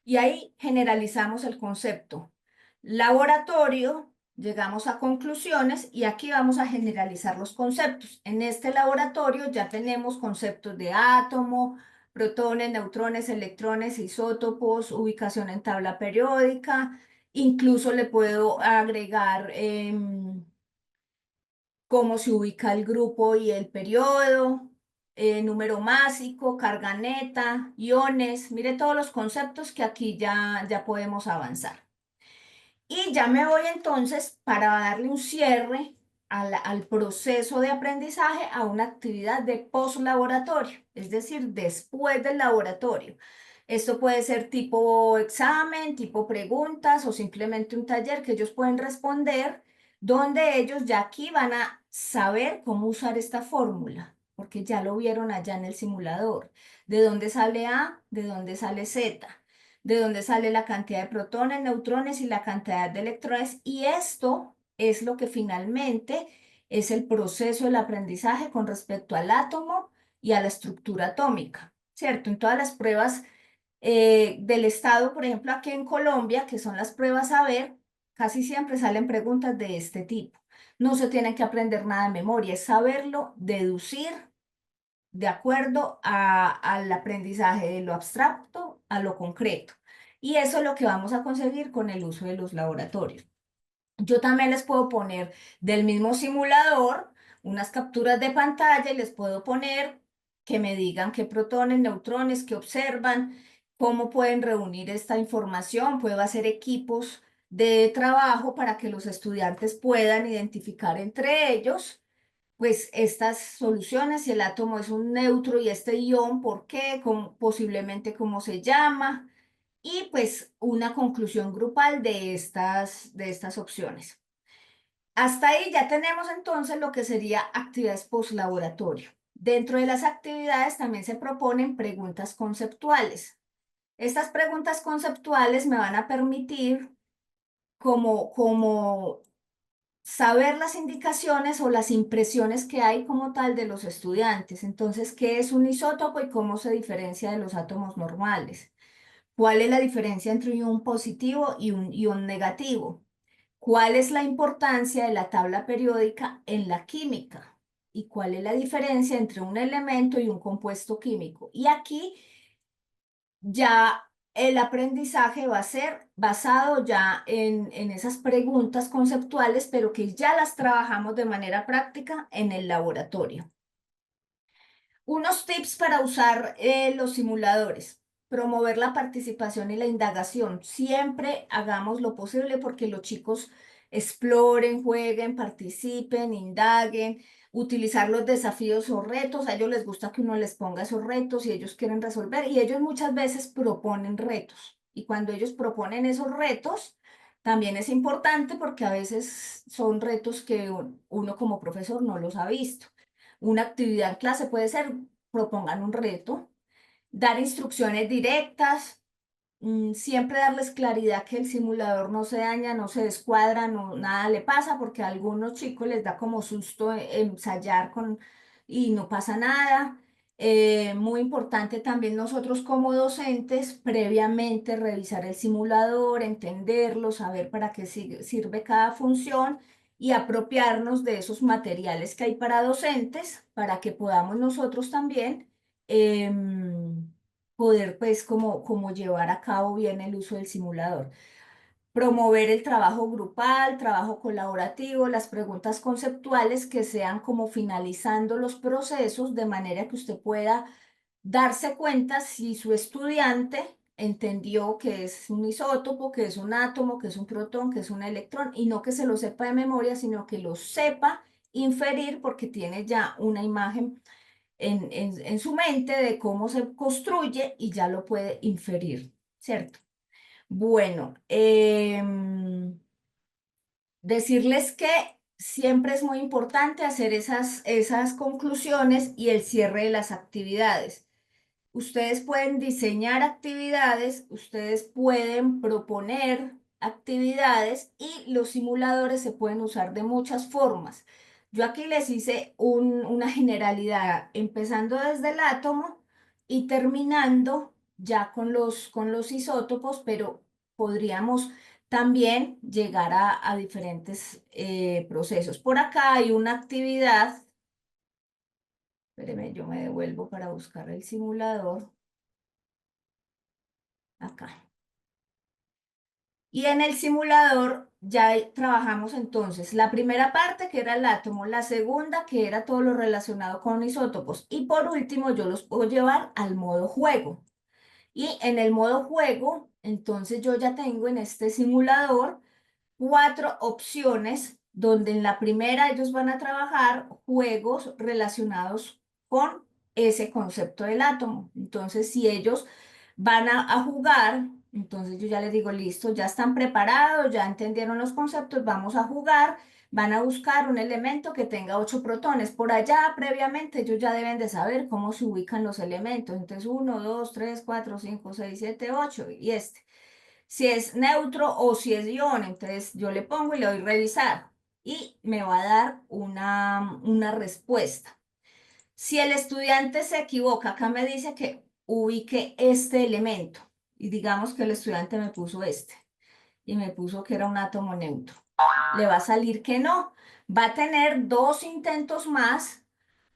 Speaker 2: Y ahí generalizamos el concepto. Laboratorio, llegamos a conclusiones y aquí vamos a generalizar los conceptos. En este laboratorio ya tenemos conceptos de átomo, protones, neutrones, electrones, isótopos, ubicación en tabla periódica. Incluso le puedo agregar cómo se ubica el grupo y el periodo, número másico, carga neta, iones. Mire todos los conceptos que aquí ya podemos avanzar. Y ya me voy entonces para darle un cierre al proceso de aprendizaje a una actividad de post-laboratorio, es decir, después del laboratorio. Esto puede ser tipo examen, tipo preguntas o simplemente un taller que ellos pueden responder, donde ellos ya aquí van a saber cómo usar esta fórmula, porque ya lo vieron allá en el simulador. ¿De dónde sale A? ¿De dónde sale Z? ¿De dónde sale la cantidad de protones, neutrones y la cantidad de electrones? Y esto es lo que finalmente es el proceso del aprendizaje con respecto al átomo y a la estructura atómica, ¿cierto? En todas las pruebas del Estado, por ejemplo, aquí en Colombia, que son las pruebas saber, casi siempre salen preguntas de este tipo. No se tiene que aprender nada de memoria, es saberlo, deducir de acuerdo al aprendizaje de lo abstracto a lo concreto. Y eso es lo que vamos a conseguir con el uso de los laboratorios. Yo también les puedo poner del mismo simulador unas capturas de pantalla y les puedo poner que me digan qué protones, neutrones, qué observan, cómo pueden reunir esta información. Puedo hacer equipos de trabajo para que los estudiantes puedan identificar entre ellos pues estas soluciones, si el átomo es un neutro y este ion, ¿por qué? Posiblemente cómo se llama, y pues una conclusión grupal de estas opciones. Hasta ahí ya tenemos entonces lo que sería actividades post-laboratorio. Dentro de las actividades también se proponen preguntas conceptuales. Estas preguntas conceptuales me van a permitir como saber las indicaciones o las impresiones que hay como tal de los estudiantes. Entonces, ¿qué es un isótopo y cómo se diferencia de los átomos normales? ¿Cuál es la diferencia entre un ion positivo y un ion negativo? ¿Cuál es la importancia de la tabla periódica en la química? ¿Y cuál es la diferencia entre un elemento y un compuesto químico? Y aquí ya el aprendizaje va a ser basado ya en esas preguntas conceptuales, pero que ya las trabajamos de manera práctica en el laboratorio. Unos tips para usar los simuladores. Promover la participación y la indagación. Siempre hagamos lo posible porque los chicos exploren, jueguen, participen, indaguen, utilizar los desafíos o retos. A ellos les gusta que uno les ponga esos retos y ellos quieren resolver y ellos muchas veces proponen retos. Y cuando ellos proponen esos retos, también es importante porque a veces son retos que uno como profesor no los ha visto. Una actividad en clase puede ser, propongan un reto, dar instrucciones directas, siempre darles claridad que el simulador no se daña, no se descuadra, no, nada le pasa, porque a algunos chicos les da como susto ensayar y no pasa nada. Muy importante también nosotros como docentes, previamente revisar el simulador, entenderlo, saber para qué sirve cada función y apropiarnos de esos materiales que hay para docentes para que podamos nosotros también poder pues como llevar a cabo bien el uso del simulador. promover el trabajo grupal, trabajo colaborativo, las preguntas conceptuales que sean como finalizando los procesos de manera que usted pueda darse cuenta si su estudiante entendió que es un isótopo, que es un átomo, que es un protón, que es un electrón, y no que se lo sepa de memoria, sino que lo sepa inferir porque tiene ya una imagen en su mente de cómo se construye y ya lo puede inferir, ¿cierto? Bueno, decirles que siempre es muy importante hacer esas conclusiones y el cierre de las actividades. Ustedes pueden diseñar actividades, ustedes pueden proponer actividades y los simuladores se pueden usar de muchas formas. Yo aquí les hice una generalidad, empezando desde el átomo y terminando ya con los isótopos, pero podríamos también llegar a diferentes procesos. Por acá hay una actividad, espérenme, yo me devuelvo para buscar el simulador. Acá. Y en el simulador ya trabajamos entonces la primera parte que era el átomo, la segunda que era todo lo relacionado con isótopos y por último yo los puedo llevar al modo juego. Y en el modo juego, entonces yo ya tengo en este simulador cuatro opciones donde en la primera ellos van a trabajar juegos relacionados con ese concepto del átomo. Entonces, si ellos van a jugar, entonces yo ya les digo, listo, ya están preparados, ya entendieron los conceptos, vamos a jugar. Van a buscar un elemento que tenga 8 protones. Por allá, previamente, ellos ya deben de saber cómo se ubican los elementos. Entonces, 1, 2, 3, 4, 5, 6, 7, 8 y este si es neutro o si es ion. Entonces yo le pongo y le doy revisar y me va a dar una respuesta. Si el estudiante se equivoca, acá me dice que ubique este elemento y digamos que el estudiante me puso este y me puso que era un átomo neutro. Le va a salir que no. Va a tener dos intentos más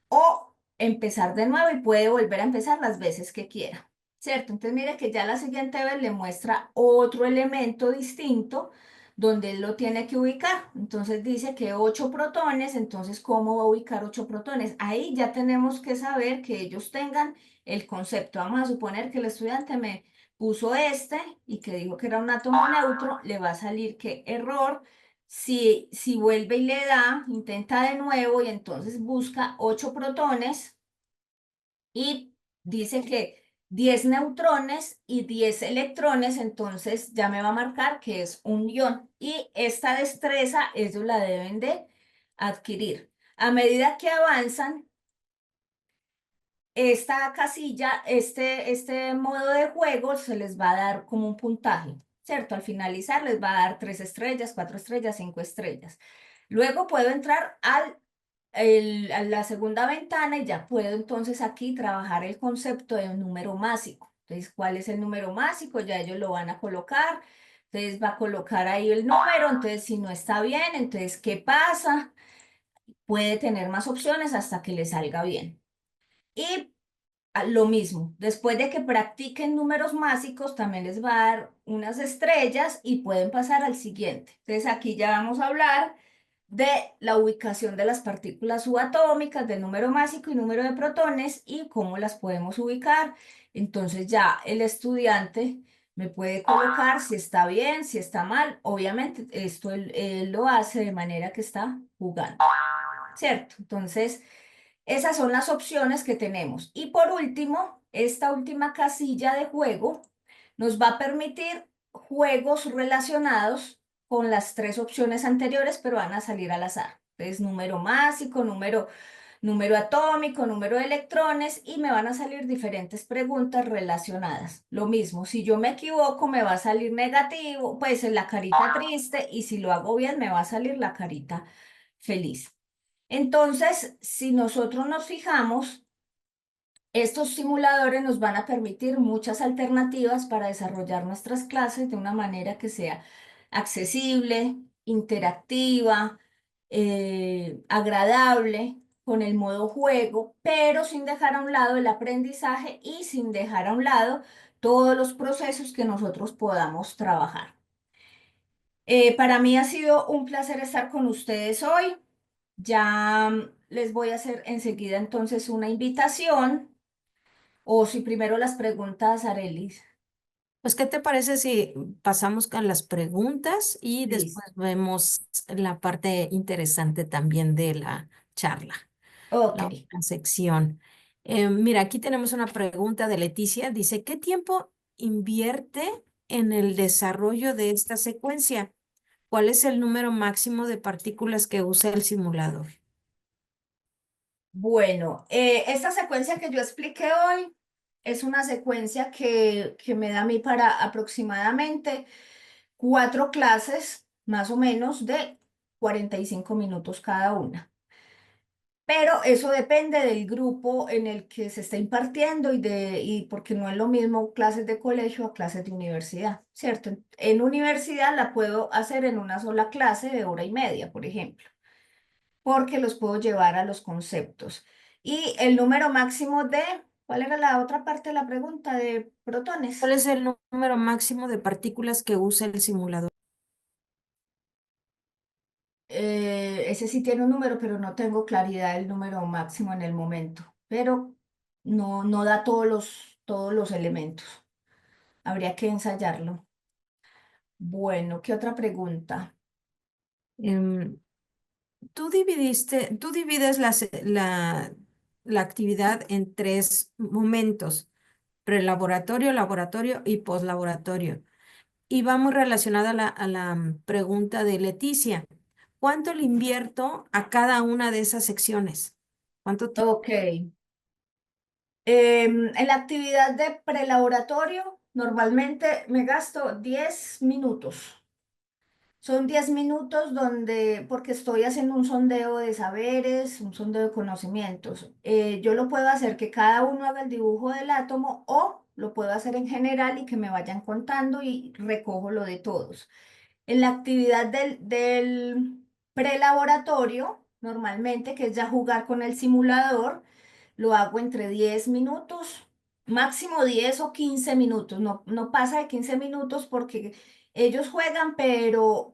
Speaker 2: o empezar de nuevo y puede volver a empezar las veces que quiera, ¿cierto? Entonces mire que ya la siguiente vez le muestra otro elemento distinto donde él lo tiene que ubicar. Entonces dice que 8 protones, entonces ¿cómo va a ubicar 8 protones? Ahí ya tenemos que saber que ellos tengan el concepto. Vamos a suponer que el estudiante me puso este y que dijo que era un átomo neutro, le va a salir que error. Si vuelve y le da, intenta de nuevo y entonces busca 8 protones y dice que 10 neutrones y 10 electrones, entonces ya me va a marcar que es un ion. Y esta destreza ellos la deben de adquirir. A medida que avanzan, esta casilla, este modo de juego se les va a dar como un puntaje, ¿cierto? Al finalizar les va a dar 3 estrellas, 4 estrellas, 5 estrellas. Luego puedo entrar a la segunda ventana y ya puedo entonces aquí trabajar el concepto de un número másico. Entonces, ¿cuál es el número másico? Ya ellos lo van a colocar. Entonces va a colocar ahí el número. Entonces, si no está bien, entonces, ¿qué pasa? Puede tener más opciones hasta que le salga bien. Y lo mismo, después de que practiquen números másicos, también les va a dar unas estrellas y pueden pasar al siguiente. Entonces aquí ya vamos a hablar de la ubicación de las partículas subatómicas, del número másico y número de protones y cómo las podemos ubicar. Entonces ya el estudiante me puede colocar si está bien, si está mal. Obviamente esto él lo hace de manera que está jugando, ¿cierto? Entonces... Esas son las opciones que tenemos. Y por último, esta última casilla de juego nos va a permitir juegos relacionados con las tres opciones anteriores, pero van a salir al azar. Entonces, número másico, número atómico, número de electrones y me van a salir diferentes preguntas relacionadas. Lo mismo, si yo me equivoco, me va a salir negativo, pues en la carita triste y si lo hago bien, me va a salir la carita feliz. Entonces, si nosotros nos fijamos, estos simuladores nos van a permitir muchas alternativas para desarrollar nuestras clases de una manera que sea accesible, interactiva, agradable, con el modo juego, pero sin dejar a un lado el aprendizaje y sin dejar a un lado todos los procesos que nosotros podamos trabajar. Para mí ha sido un placer estar con ustedes hoy. Ya les voy a hacer enseguida entonces una invitación. O si primero las preguntas, Arelis.
Speaker 1: Pues, ¿qué te parece si pasamos con las preguntas y después
Speaker 2: Listo.
Speaker 1: vemos la parte interesante también de la charla,
Speaker 2: Ok.
Speaker 1: la otra sección? Mira, aquí tenemos una pregunta de Leticia. Dice, ¿qué tiempo invierte en el desarrollo de esta secuencia? ¿Cuál es el número máximo de partículas que usa el simulador?
Speaker 2: Bueno, esta secuencia que yo expliqué hoy es una secuencia que me da a mí para aproximadamente 4 clases, más o menos, de 45 minutos cada una. Pero eso depende del grupo en el que se está impartiendo y porque no es lo mismo clases de colegio a clases de universidad, ¿cierto? En universidad la puedo hacer en una sola clase de hora y media, por ejemplo, porque los puedo llevar a los conceptos. Y el número máximo de, ¿cuál era la otra parte de la pregunta? De
Speaker 1: ¿Cuál
Speaker 2: protones.
Speaker 1: es el número máximo de partículas que usa el simulador?
Speaker 2: Ese sí tiene un número, pero no tengo claridad del número máximo en el momento, pero no da todos los elementos. Habría que ensayarlo. Bueno, ¿qué otra pregunta?
Speaker 1: Em, tú divides la actividad en tres momentos: prelaboratorio, laboratorio y poslaboratorio. Y va muy relacionada a la pregunta de Leticia. ¿Cuánto le invierto a cada una de esas secciones? ¿Cuánto tiempo?
Speaker 2: Ok. En la actividad de prelaboratorio, normalmente me gasto 10 minutos. Son 10 minutos porque estoy haciendo un sondeo de saberes, un sondeo de conocimientos. Yo lo puedo hacer que cada uno haga el dibujo del átomo o lo puedo hacer en general y que me vayan contando y recojo lo de todos. En la actividad del prelaboratorio, normalmente, que es ya jugar con el simulador, lo hago entre 10 minutos, máximo 10 o 15 minutos. No pasa de 15 minutos porque ellos juegan, pero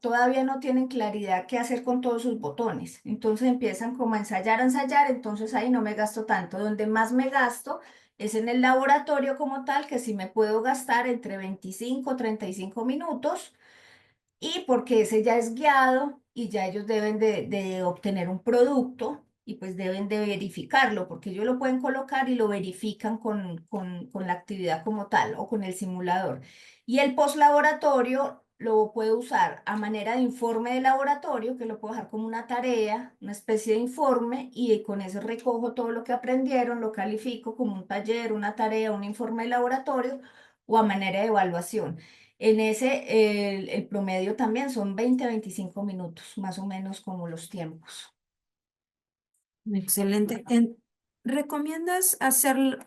Speaker 2: todavía no tienen claridad qué hacer con todos sus botones. Entonces empiezan como a ensayar, entonces ahí no me gasto tanto. Donde más me gasto es en el laboratorio como tal, que sí me puedo gastar entre 25 o 35 minutos y porque ese ya es guiado y ya ellos deben de obtener un producto y pues deben de verificarlo, porque ellos lo pueden colocar y lo verifican con la actividad como tal o con el simulador. Y el poslaboratorio lo puedo usar a manera de informe de laboratorio, que lo puedo dejar como una tarea, una especie de informe, y con eso recojo todo lo que aprendieron, lo califico como un taller, una tarea, un informe de laboratorio o a manera de evaluación. En ese, el promedio también son 20 a 25 minutos, más o menos como los tiempos.
Speaker 1: Excelente. ¿Recomiendas hacer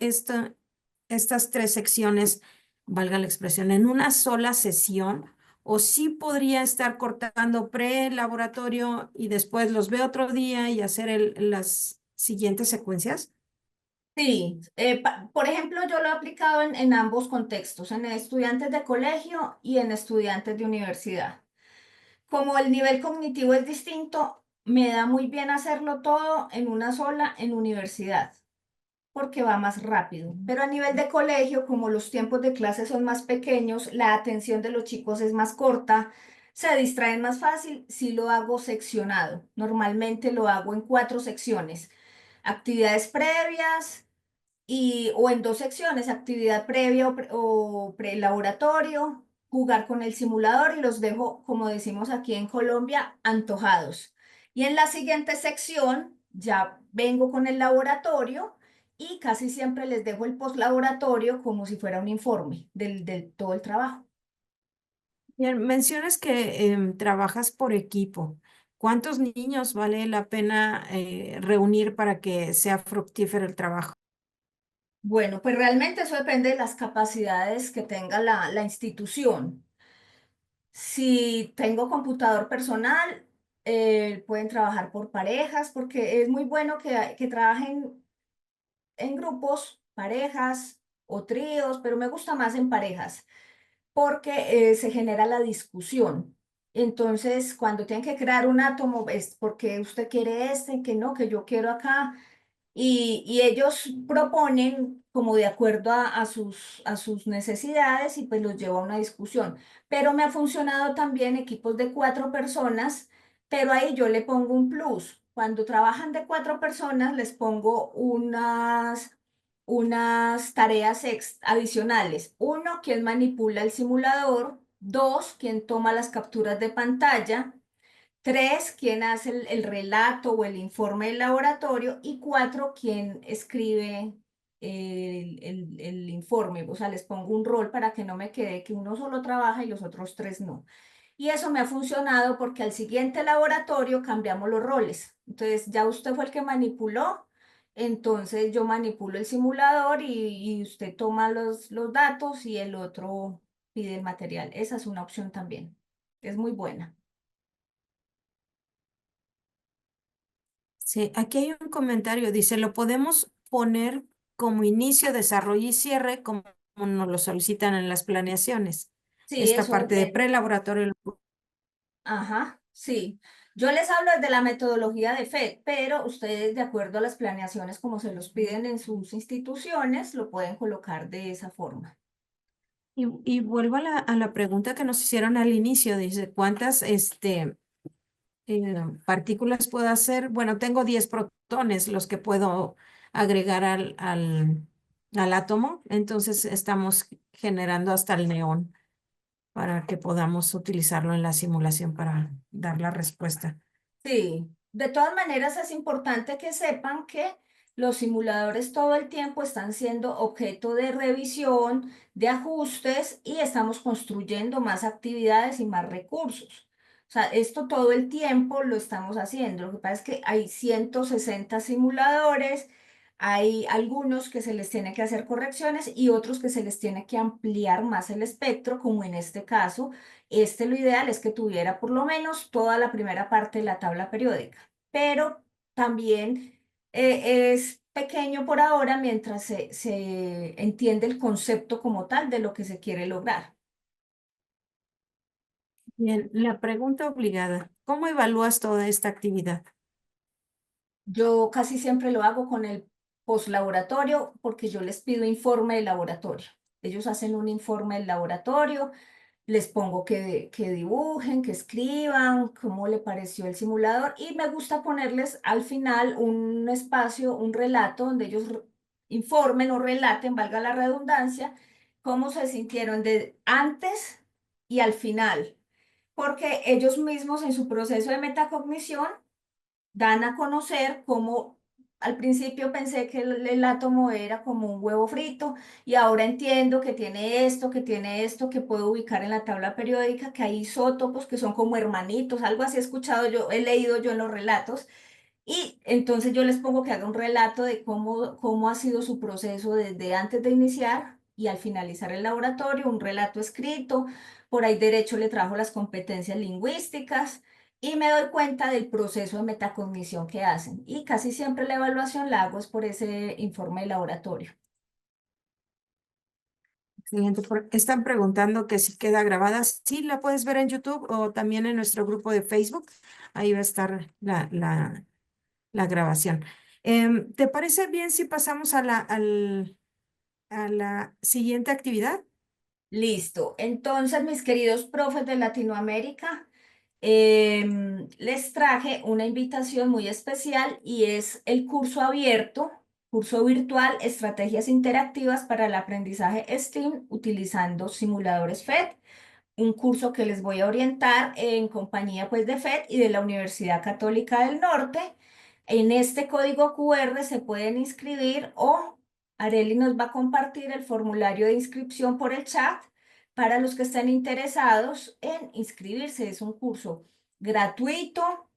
Speaker 1: estas tres secciones, valga la expresión, en una sola sesión? ¿O sí podría estar cortando pre-laboratorio y después los veo otro día y hacer las siguientes secuencias?
Speaker 2: Sí, por ejemplo, yo lo he aplicado en ambos contextos, en estudiantes de colegio y en estudiantes de universidad. Como el nivel cognitivo es distinto, me da muy bien hacerlo todo en una sola en universidad, porque va más rápido. Pero a nivel de colegio, como los tiempos de clase son más pequeños, la atención de los chicos es más corta, se distraen más fácil si lo hago seccionado. Normalmente lo hago en 4 secciones. Actividades previas o en 2 secciones, actividad previa o pre-laboratorio, jugar con el simulador y los dejo, como decimos aquí en Colombia, antojados. Y en la siguiente sección ya vengo con el laboratorio y casi siempre les dejo el postlaboratorio como si fuera un informe del todo el trabajo.
Speaker 1: Bien, mencionas que trabajas por equipo. ¿Cuántos niños vale la pena reunir para que sea fructífero el trabajo?
Speaker 2: Bueno, pues realmente eso depende de las capacidades que tenga la institución. Si tengo computador personal, pueden trabajar por parejas, porque es muy bueno que trabajen en grupos, parejas o tríos, pero me gusta más en parejas, porque se genera la discusión. Entonces, cuando tienen que crear un átomo, es porque usted quiere este, que no, que yo quiero acá. Y ellos proponen como de acuerdo a sus necesidades y pues los lleva a una discusión. Pero me ha funcionado también equipos de 4 personas, pero ahí yo le pongo un plus. Cuando trabajan de 4 personas, les pongo unas tareas adicionales. Uno, quien manipula el simulador. Dos, quien toma las capturas de pantalla. Tres, quien hace el relato o el informe del laboratorio. Y cuatro, quien escribe el informe. O sea, les pongo un rol para que no me quede que uno solo trabaja y los otros tres no. Y eso me ha funcionado porque al siguiente laboratorio cambiamos los roles. Entonces, ya usted fue el que manipuló, entonces yo manipulo el simulador y usted toma los datos y el otro pide el material. Esa es una opción también. Es muy buena.
Speaker 1: Sí, aquí hay un comentario, dice, lo podemos poner como inicio, desarrollo y cierre, como nos lo solicitan en las planeaciones.
Speaker 2: Sí,
Speaker 1: Esta
Speaker 2: eso
Speaker 1: parte de
Speaker 2: depende.
Speaker 1: prelaboratorio.
Speaker 2: Ajá, sí. Yo les hablo desde la metodología de FED, pero ustedes, de acuerdo a las planeaciones como se los piden en sus instituciones, lo pueden colocar de esa forma.
Speaker 1: Y vuelvo a la pregunta que nos hicieron al inicio, dice, ¿cuántas partículas puedo hacer? Bueno, tengo 10 protones, los que puedo agregar al átomo, entonces estamos generando hasta el neón para que podamos utilizarlo en la simulación para dar la respuesta.
Speaker 2: Sí, de todas maneras es importante que sepan que los simuladores todo el tiempo están siendo objeto de revisión, de ajustes y estamos construyendo más actividades y más recursos. O sea, esto todo el tiempo lo estamos haciendo. Lo que pasa es que hay 160 simuladores, hay algunos que se les tiene que hacer correcciones y otros que se les tiene que ampliar más el espectro, como en este caso. Lo ideal es que tuviera por lo menos toda la primera parte de la tabla periódica, pero también es pequeño por ahora mientras se entiende el concepto como tal de lo que se quiere lograr.
Speaker 1: Bien, la pregunta obligada, ¿cómo evalúas toda esta actividad?
Speaker 2: Yo casi siempre lo hago con el poslaboratorio porque yo les pido informe de laboratorio. Ellos hacen un informe del laboratorio. Les pongo que dibujen, que escriban, cómo le pareció el simulador y me gusta ponerles al final un espacio, un relato donde ellos informen o relaten, valga la redundancia, cómo se sintieron de antes y al final, porque ellos mismos en su proceso de metacognición dan a conocer cómo al principio pensé que el átomo era como un huevo frito y ahora entiendo que tiene esto, que puedo ubicar en la tabla periódica, que hay isótopos que son como hermanitos, algo así he escuchado yo, he leído yo en los relatos. Y entonces yo les pongo que haga un relato de cómo ha sido su proceso desde antes de iniciar y al finalizar el laboratorio, un relato escrito. Por ahí derecho le trajo las competencias lingüísticas y me doy cuenta del proceso de metacognición que hacen. Y casi siempre la evaluación la hago es por ese informe de laboratorio.
Speaker 1: Excelente. Están preguntando que si queda grabada. Sí, la puedes ver en YouTube o también en nuestro grupo de Facebook. Ahí va a estar la grabación. ¿Te parece bien si pasamos a la siguiente actividad?
Speaker 2: Listo. Entonces, mis queridos profes de Latinoamérica, les traje una invitación muy especial y es el curso abierto, curso virtual, Estrategias Interactivas para el Aprendizaje STEAM utilizando simuladores FED, un curso que les voy a orientar en compañía pues de FED y de la Universidad Católica del Norte. En este código QR se pueden inscribir o Areli nos va a compartir el formulario de inscripción por el chat para los que estén interesados en inscribirse. Es un curso gratuito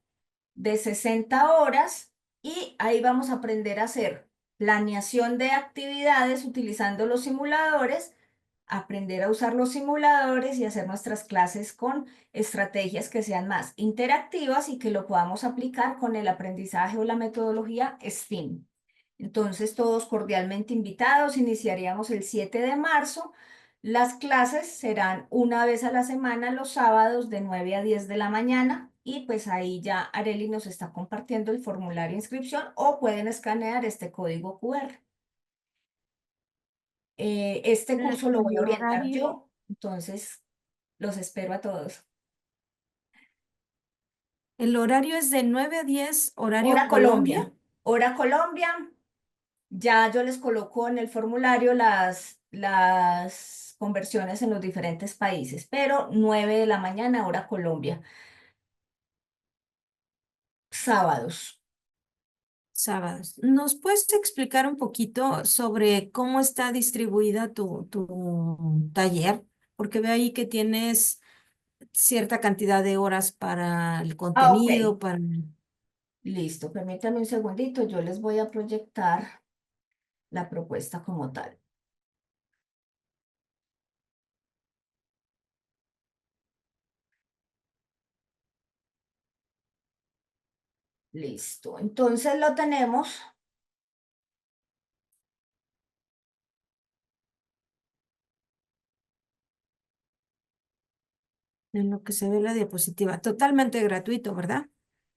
Speaker 2: de 60 horas y ahí vamos a aprender a hacer planeación de actividades utilizando los simuladores, aprender a usar los simuladores y hacer nuestras clases con estrategias que sean más interactivas y que lo podamos aplicar con el aprendizaje o la metodología STEAM. Entonces, todos cordialmente invitados, iniciaríamos el 7 de marzo. Las clases serán una vez a la semana, los sábados de 9 a 10 de la mañana. Y pues ahí ya Areli nos está compartiendo el formulario de inscripción o pueden escanear este código QR. Este curso lo voy a
Speaker 1: El
Speaker 2: orientar
Speaker 1: horario,
Speaker 2: yo, entonces los espero a todos.
Speaker 1: el horario es de 9 a 10, horario
Speaker 2: Hora
Speaker 1: Colombia.
Speaker 2: Colombia. Hora Colombia. Ya yo les coloco en el formulario las conversiones en los diferentes países, pero 9 de la mañana, hora Colombia. Sábados.
Speaker 1: Sábados. ¿Nos puedes explicar un poquito sobre cómo está distribuida tu taller? Porque veo ahí que tienes cierta cantidad de horas para el
Speaker 2: Ah, ok.
Speaker 1: contenido, para...
Speaker 2: Listo. Permítame un segundito. Yo les voy a proyectar la propuesta como tal. Listo. Entonces lo tenemos.
Speaker 1: En lo que se ve la diapositiva. Totalmente gratuito, ¿verdad?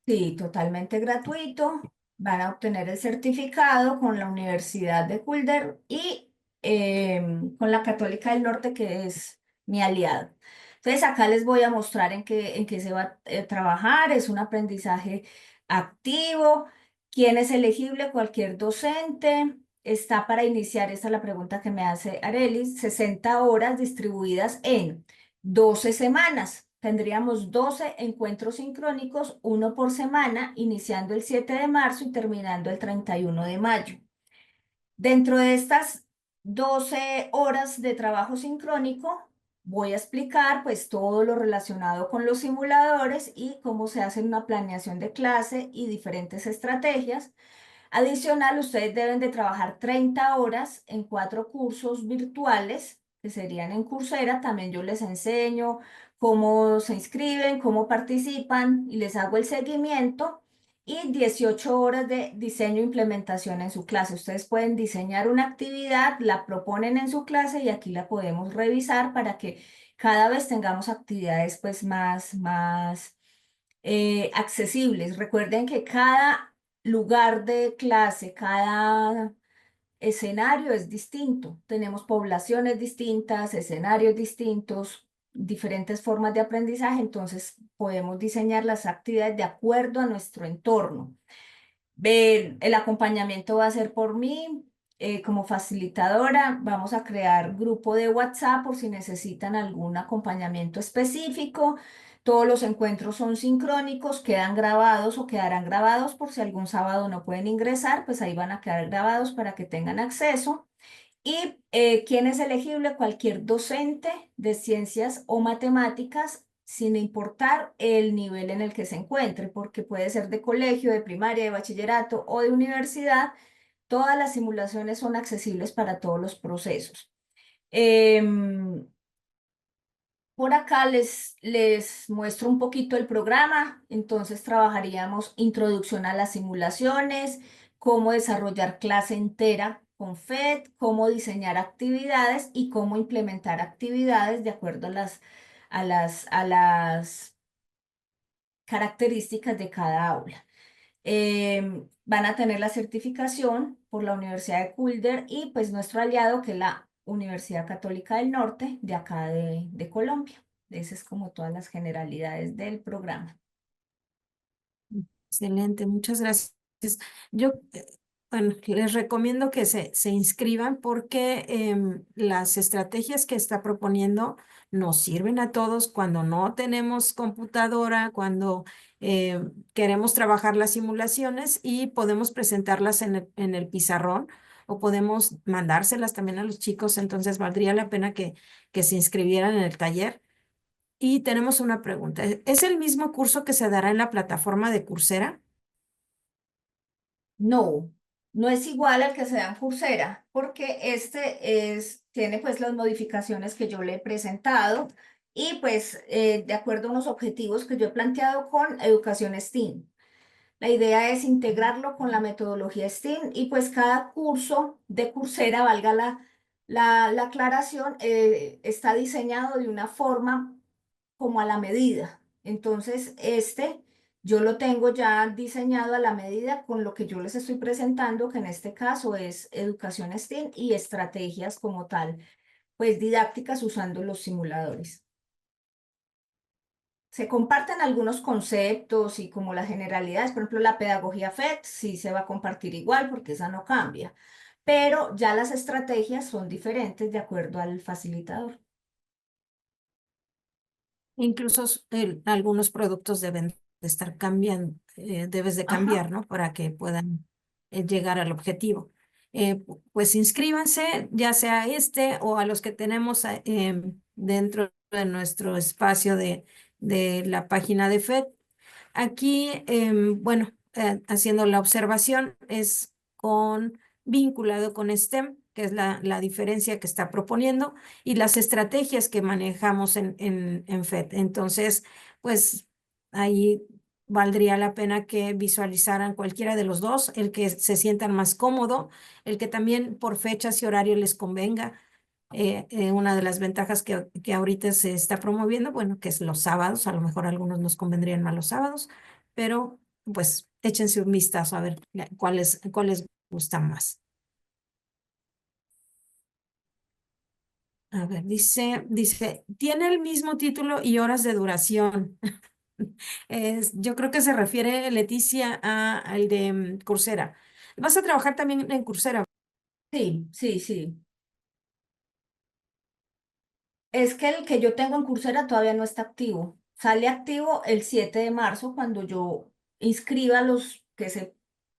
Speaker 2: Sí, totalmente gratuito. Van a obtener el certificado con la Universidad de Culder y con la Católica del Norte, que es mi aliado. Entonces, acá les voy a mostrar en qué se va a trabajar. Es un aprendizaje activo. ¿Quién es elegible? Cualquier docente. Está para iniciar, esta es la pregunta que me hace Arelis, 60 horas distribuidas en 12 semanas. Tendríamos 12 encuentros sincrónicos, uno por semana, iniciando el 7 de marzo y terminando el 31 de mayo. Dentro de estas 12 horas de trabajo sincrónico, voy a explicar pues todo lo relacionado con los simuladores y cómo se hace una planeación de clase y diferentes estrategias. Adicional, ustedes deben de trabajar 30 horas en 4 cursos virtuales que serían en Coursera. También yo les enseño cómo se inscriben, cómo participan y les hago el seguimiento. Y 18 horas de diseño e implementación en su clase. Ustedes pueden diseñar una actividad, la proponen en su clase y aquí la podemos revisar para que cada vez tengamos actividades pues más accesibles. Recuerden que cada lugar de clase, cada escenario es distinto. Tenemos poblaciones distintas, escenarios distintos, diferentes formas de aprendizaje, entonces podemos diseñar las actividades de acuerdo a nuestro entorno. El acompañamiento va a ser por mí. Como facilitadora, vamos a crear grupo de WhatsApp por si necesitan algún acompañamiento específico. Todos los encuentros son sincrónicos, quedan grabados o quedarán grabados por si algún sábado no pueden ingresar, pues ahí van a quedar grabados para que tengan acceso. Y ¿quién es elegible? Cualquier docente de ciencias o matemáticas, sin importar el nivel en el que se encuentre, porque puede ser de colegio, de primaria, de bachillerato o de universidad. Todas las simulaciones son accesibles para todos los procesos. Em, por acá les muestro un poquito el programa. Entonces trabajaríamos introducción a las simulaciones, cómo desarrollar clase entera con FET, cómo diseñar actividades y cómo implementar actividades de acuerdo a las características de cada aula. Van a tener la certificación por la Universidad de Culder y pues nuestro aliado que es la Universidad Católica del Norte de acá de Colombia. Esas es como todas las generalidades del programa.
Speaker 1: Excelente, muchas gracias. Yo, bueno, les recomiendo que se inscriban porque las estrategias que está proponiendo nos sirven a todos cuando no tenemos computadora, cuando queremos trabajar las simulaciones y podemos presentarlas en el pizarrón o podemos mandárselas también a los chicos, entonces valdría la pena que se inscribieran en el taller. Y tenemos una pregunta. ¿Es el mismo curso que se dará en la plataforma de Coursera?
Speaker 2: No, no es igual al que se da en Coursera, porque tiene pues las modificaciones que yo le he presentado y pues de acuerdo a unos objetivos que yo he planteado con educación STEAM. La idea es integrarlo con la metodología STEAM y pues cada curso de Coursera, valga La aclaración está diseñado de una forma como a la medida. Entonces, yo lo tengo ya diseñado a la medida con lo que yo les estoy presentando, que en este caso es educación STEAM y estrategias como tal, pues didácticas usando los simuladores. Se comparten algunos conceptos y como las generalidades, por ejemplo, la pedagogía FED sí se va a compartir igual porque esa no cambia, pero ya las estrategias son diferentes de acuerdo al facilitador.
Speaker 1: Incluso algunos productos deben de estar cambiando, debes de
Speaker 2: Ajá.
Speaker 1: cambiar, ¿no? Para que puedan llegar al objetivo. Pues inscríbanse, ya sea este o a los que tenemos dentro de nuestro espacio de la página de FED. Aquí, bueno, haciendo la observación, es vinculado con STEM, que es la diferencia que está proponiendo, y las estrategias que manejamos en FED. Entonces, pues ahí valdría la pena que visualizaran cualquiera de los dos, el que se sientan más cómodo, el que también por fechas y horario les convenga. Una de las ventajas que ahorita se está promoviendo, bueno, que es los sábados, a lo mejor a algunos nos convendrían más los sábados, pero pues échense un vistazo a ver cuáles gustan más. A ver, dice, tiene el mismo título y horas de duración. Yo creo que se refiere, Leticia, al de Coursera. ¿Vas a trabajar también en Coursera?
Speaker 2: Sí, sí, sí. Es que el que yo tengo en Coursera todavía no está activo. Sale activo el 7 de marzo cuando yo inscriba a los que se,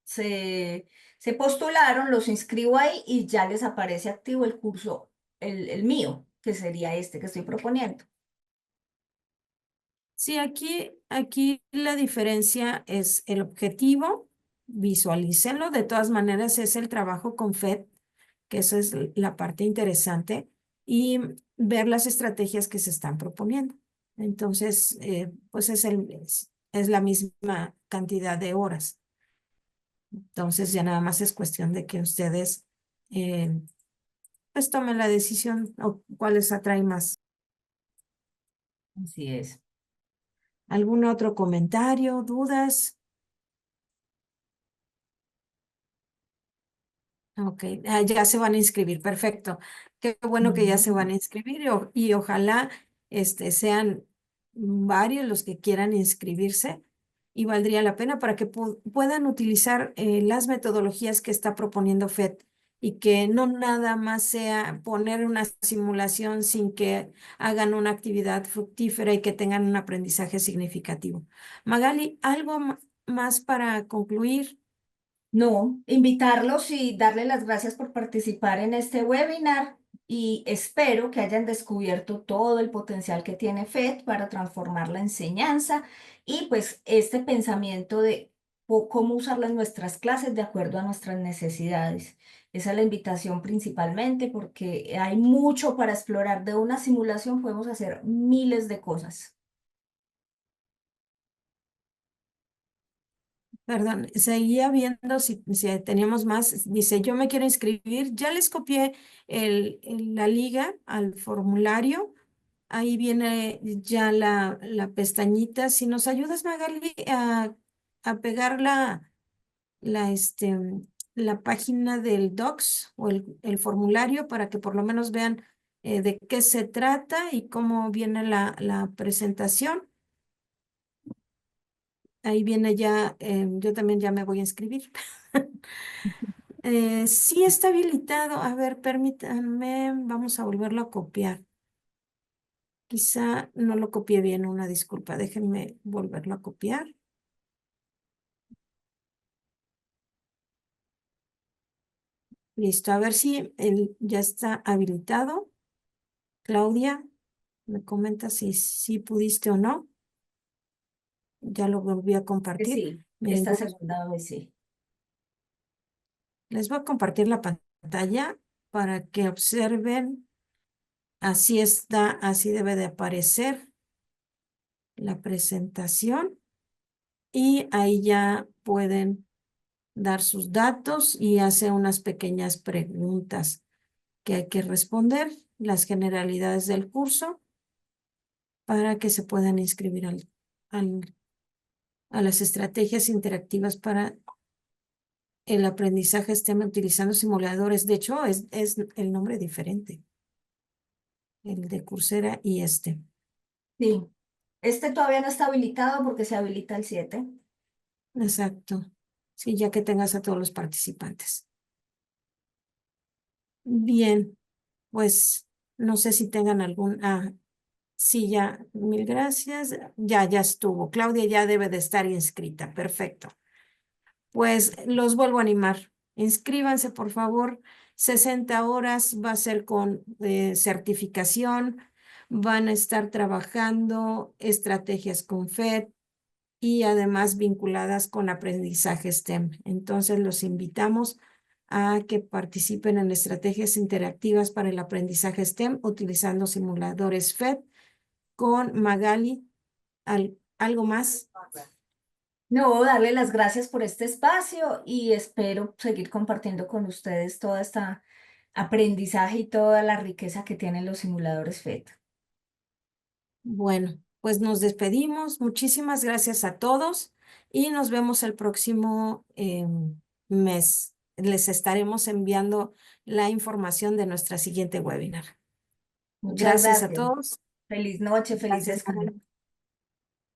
Speaker 2: se postularon, los inscribo ahí y ya les aparece activo el curso, el mío, que sería este que estoy proponiendo.
Speaker 1: Sí, aquí la diferencia es el objetivo, visualícenlo, de todas maneras es el trabajo con FED, que esa es la parte interesante, y ver las estrategias que se están proponiendo. Entonces, pues es la misma cantidad de horas. Entonces, ya nada más es cuestión de que ustedes eh, pues tomen la decisión o cuál les atrae más.
Speaker 2: Así es.
Speaker 1: ¿Algún otro comentario, dudas? Ok, ya se van a inscribir, perfecto. Qué bueno que ya se van a inscribir y ojalá sean varios los que quieran inscribirse y valdría la pena para que puedan utilizar las metodologías que está proponiendo FED y que no nada más sea poner una simulación sin que hagan una actividad fructífera y que tengan un aprendizaje significativo. Magali, ¿algo más para concluir?
Speaker 2: No, invitarlos y darle las gracias por participar en este webinar y espero que hayan descubierto todo el potencial que tiene FED para transformar la enseñanza y pues este pensamiento de cómo usarla en nuestras clases de acuerdo a nuestras necesidades. Esa es la invitación principalmente porque hay mucho para explorar. De una simulación podemos hacer miles de cosas.
Speaker 1: Perdón, seguía viendo si teníamos más. Dice, yo me quiero inscribir. Ya les copié la liga al formulario. Ahí viene ya la pestañita. Si nos ayudas, Magali, a pegar la, este, la página del Docs o el formulario para que por lo menos vean de qué se trata y cómo viene la presentación. Ahí viene ya, yo también ya me voy a inscribir. Sí está habilitado. A ver, permítanme, vamos a volverlo a copiar. Quizá no lo copié bien, una disculpa. Déjenme volverlo a copiar. Listo, a ver si ya está habilitado. Claudia, me comenta si pudiste o no. Ya lo volví a compartir.
Speaker 2: Sí,
Speaker 1: Miren,
Speaker 2: esta segunda vez sí.
Speaker 1: les voy a compartir la pantalla para que observen. Así está, así debe de aparecer la presentación. Y ahí ya pueden dar sus datos y hacer unas pequeñas preguntas. que hay que responder, las generalidades del curso, para que se puedan inscribir a las estrategias interactivas para el aprendizaje STEM utilizando simuladores. De hecho, es el nombre diferente, el de Coursera y este.
Speaker 2: Sí. Este todavía no está habilitado porque se habilita el 7.
Speaker 1: Exacto. Sí, ya que tengas a todos los participantes. Bien, pues no sé si tengan algún... sí, ya, mil gracias. Ya estuvo. Claudia ya debe de estar inscrita. Perfecto. Pues los vuelvo a animar. Inscríbanse, por favor. 60 horas va a ser con certificación. Van a estar trabajando estrategias con FED y además vinculadas con aprendizaje STEM. Entonces los invitamos a que participen en estrategias interactivas para el aprendizaje STEM utilizando simuladores FED con Magali. ¿Algo más?
Speaker 2: No, darle las gracias por este espacio y espero seguir compartiendo con ustedes toda esta aprendizaje y toda la riqueza que tienen los simuladores FET.
Speaker 1: Bueno, pues nos despedimos. Muchísimas gracias a todos y nos vemos el próximo mes. Les estaremos enviando la información de nuestra siguiente webinar.
Speaker 2: Muchas
Speaker 1: Gracias a
Speaker 2: gracias.
Speaker 1: todos.
Speaker 2: Feliz noche, feliz
Speaker 1: Gracias,
Speaker 2: descanso.
Speaker 1: Magali.